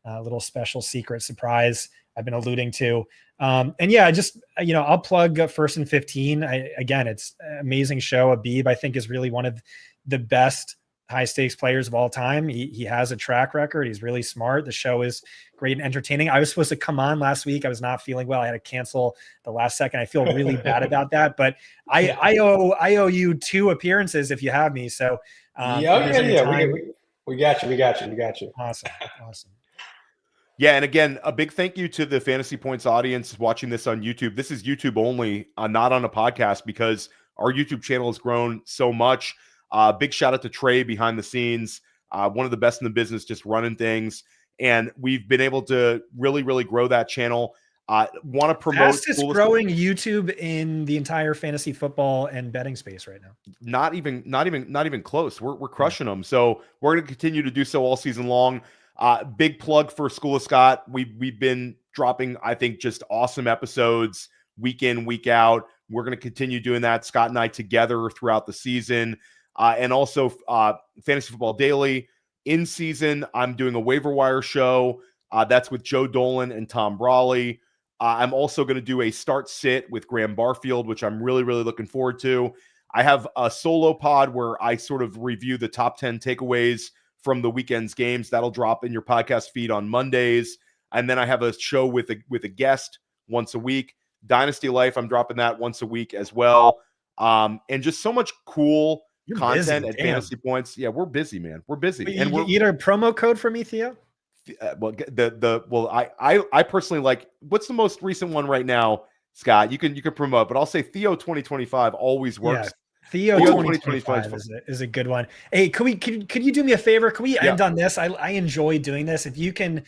Speaker 1: A little special secret surprise I've been alluding to. And yeah, I'll plug 1st and 15. Again, it's an amazing show. Abib, I think, is really one of the best high stakes players of all time. He has a track record. He's really smart. The show is great and entertaining. I was supposed to come on last week. I was not feeling well. I had to cancel the last second. I feel really bad about that, but I owe you 2 appearances if you have me. So
Speaker 4: We got you.
Speaker 1: Awesome.
Speaker 2: Yeah, and again, a big thank you to the Fantasy Points audience watching this on YouTube. This is YouTube only, not on a podcast, because our YouTube channel has grown so much. Big shout out to Trey behind the scenes, one of the best in the business, just running things. And we've been able to really, really grow that channel. Want to promote
Speaker 1: fastest growing YouTube in the entire fantasy football and betting space right now.
Speaker 2: Not even close. We're crushing them. So we're going to continue to do so all season long. Big plug for School of Scott. We've been dropping, I think, just awesome episodes week in, week out. We're going to continue doing that, Scott and I together throughout the season. And also Fantasy Football Daily. In season, I'm doing a waiver wire show. That's with Joe Dolan and Tom Brawley. I'm also going to do a start sit with Graham Barfield, which I'm really, really looking forward to. I have a solo pod where I sort of review the top 10 takeaways from the weekend's games. That'll drop in your podcast feed on Mondays. And then I have a show with a guest once a week. Dynasty Life, I'm dropping that once a week as well. And just so much cool content at Fantasy Points. Yeah, we're busy, man. We're busy.
Speaker 1: But
Speaker 2: and
Speaker 1: you get a promo code for me, Theo?
Speaker 2: I personally like, what's the most recent one right now, Scott? You can promote, but I'll say Theo 2025 always works.
Speaker 1: Yeah, Theo 2025 is a good one. Hey, could you do me a favor? Can we end on this? I enjoy doing this. If you can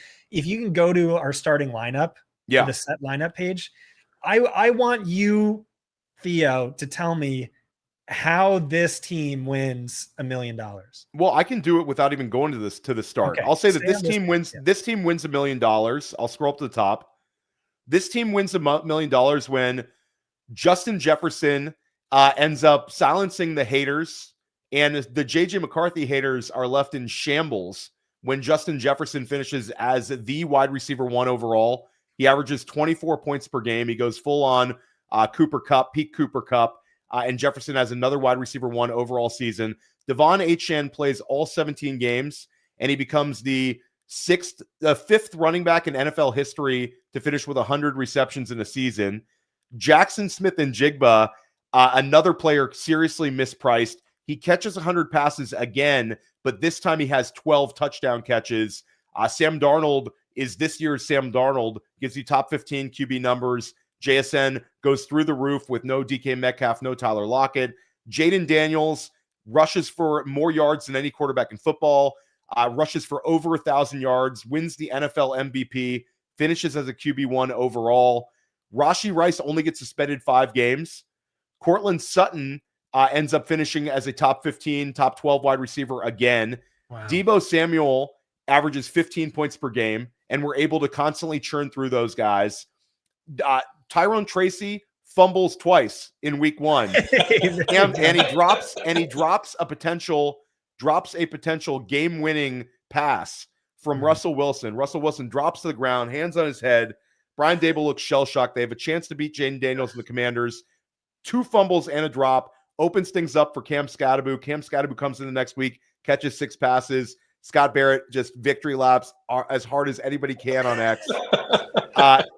Speaker 1: go to our starting lineup, the set lineup page, I want you, Theo, to tell me how this team wins $1 million.
Speaker 2: Well, I can do it without even going to the start. Okay. I'll say that this team wins $1 million. I'll scroll up to the top. This team wins $1 million when Justin Jefferson ends up silencing the haters, and the JJ McCarthy haters are left in shambles when Justin Jefferson finishes as the wide receiver 1 overall. He averages 24 points per game. He goes full on Cooper Kupp, peak Cooper Kupp. And Jefferson has another wide receiver 1 overall season. Devon Achane plays all 17 games, and he becomes the 5th running back in NFL history to finish with 100 receptions in a season. Jackson Smith and Jigba, another player seriously mispriced. He catches 100 passes again, but this time he has 12 touchdown catches. Sam Darnold is this year's Sam Darnold, gives you top 15 QB numbers. JSN goes through the roof with no DK Metcalf, no Tyler Lockett. Jaden Daniels rushes for more yards than any quarterback in football, rushes for over 1,000 yards, wins the NFL MVP, finishes as a QB1 overall. Rashee Rice only gets suspended 5 games. Cortland Sutton ends up finishing as a top 15, top 12 wide receiver again. Wow. Deebo Samuel averages 15 points per game, and we're able to constantly churn through those guys. Tyrone Tracy fumbles twice in week 1, and he drops a potential game-winning pass from Russell Wilson. Russell Wilson drops to the ground, hands on his head. Brian Dable looks shell-shocked. They have a chance to beat Jaden Daniels and the Commanders. 2 fumbles and a drop, opens things up for Cam Scatterbu. Cam Scatterbu comes in the next week, catches 6 passes. Scott Barrett just victory laps as hard as anybody can on X.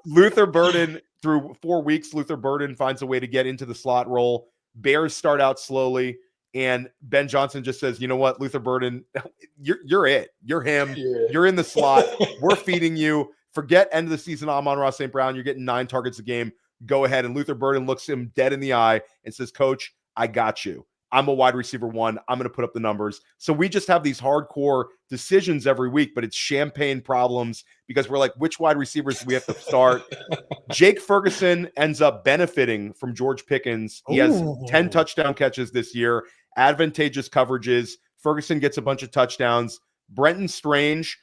Speaker 2: Luther Burden, through 4 weeks, Luther Burden finds a way to get into the slot role. Bears start out slowly, and Ben Johnson just says, you know what, Luther Burden, you're it. You're him. Yeah. You're in the slot. We're feeding you. Forget end of the season, Amon-Ra St. Brown. You're getting 9 targets a game. Go ahead. And Luther Burden looks him dead in the eye and says, Coach, I got you. I'm a wide receiver 1. I'm going to put up the numbers. So we just have these hardcore decisions every week, but it's champagne problems because we're like, which wide receivers do we have to start? Jake Ferguson ends up benefiting from George Pickens. He has 10 touchdown catches this year, advantageous coverages. Ferguson gets a bunch of touchdowns. Brenton Strange.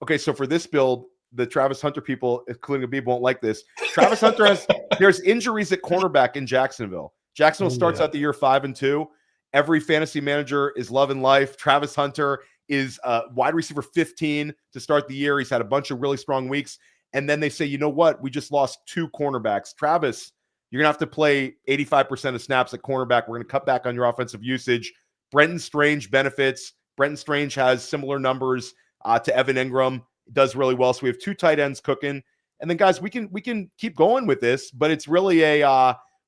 Speaker 2: Okay, so for this build, the Travis Hunter people, including Abib, won't like this. Travis Hunter there's injuries at cornerback in Jacksonville. Jacksonville starts out the year 5-2. Every fantasy manager is loving life. Travis Hunter is wide receiver 15 to start the year. He's had a bunch of really strong weeks. And then they say, you know what? We just lost 2 cornerbacks. Travis, you're going to have to play 85% of snaps at cornerback. We're going to cut back on your offensive usage. Brenton Strange benefits. Brenton Strange has similar numbers to Evan Ingram. Does really well. So we have 2 tight ends cooking. And then, guys, we can keep going with this, but it's really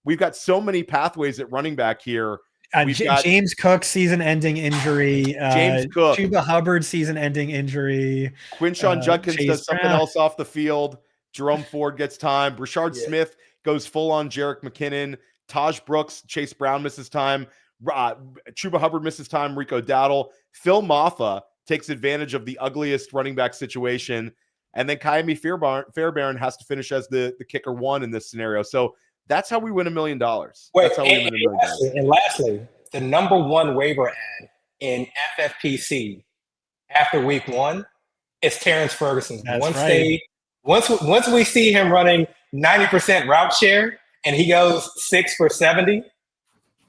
Speaker 2: we've got so many pathways at running back here.
Speaker 1: James Cook season-ending injury.
Speaker 2: James Cook.
Speaker 1: Chuba Hubbard season-ending injury.
Speaker 2: Quinshawn Judkins does something else off the field. Jerome Ford gets time. Brashard Smith goes full-on Jerick McKinnon. Taj Brooks, Chase Brown misses time. Chuba Hubbard misses time. Rico Dowdle. Phil Maffa takes advantage of the ugliest running back situation. And then Kyami Fairbairn has to finish as the kicker one in this scenario. So that's how we win $1 million. That's how we win $1 million.
Speaker 4: And lastly, the number one waiver ad in FFPC after week 1 is Terrence Ferguson. Once we see him running 90% route share and he goes 6 for 70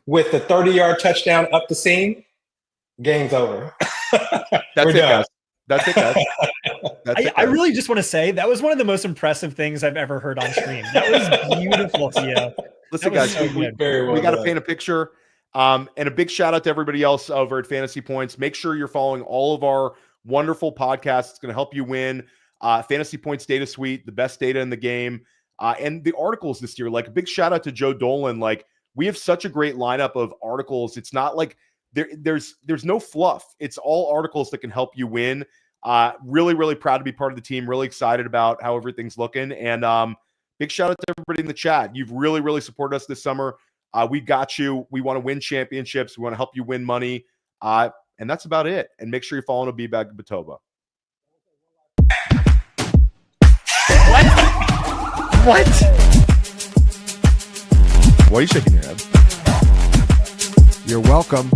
Speaker 4: with the 30-yard touchdown up the seam, game's over.
Speaker 2: That's it, guys. That's it, guys.
Speaker 1: I really just want to say that was one of the most impressive things I've ever heard on stream. That was beautiful, Theo.
Speaker 2: Listen, guys,
Speaker 1: so
Speaker 2: we got to paint a picture. And a big shout out to everybody else over at Fantasy Points. Make sure you're following all of our wonderful podcasts. It's going to help you win. Fantasy Points Data Suite, the best data in the game. And the articles this year, like a big shout out to Joe Dolan. Like, we have such a great lineup of articles. It's not like there's no fluff. It's all articles that can help you win. Really, really proud to be part of the team. Really excited about how everything's looking. And big shout out to everybody in the chat. You've really, really supported us this summer. We got you. We want to win championships. We want to help you win money. And that's about it. And make sure you're following Abibag Batoba.
Speaker 1: What?
Speaker 2: Why are you shaking your head?
Speaker 3: You're welcome.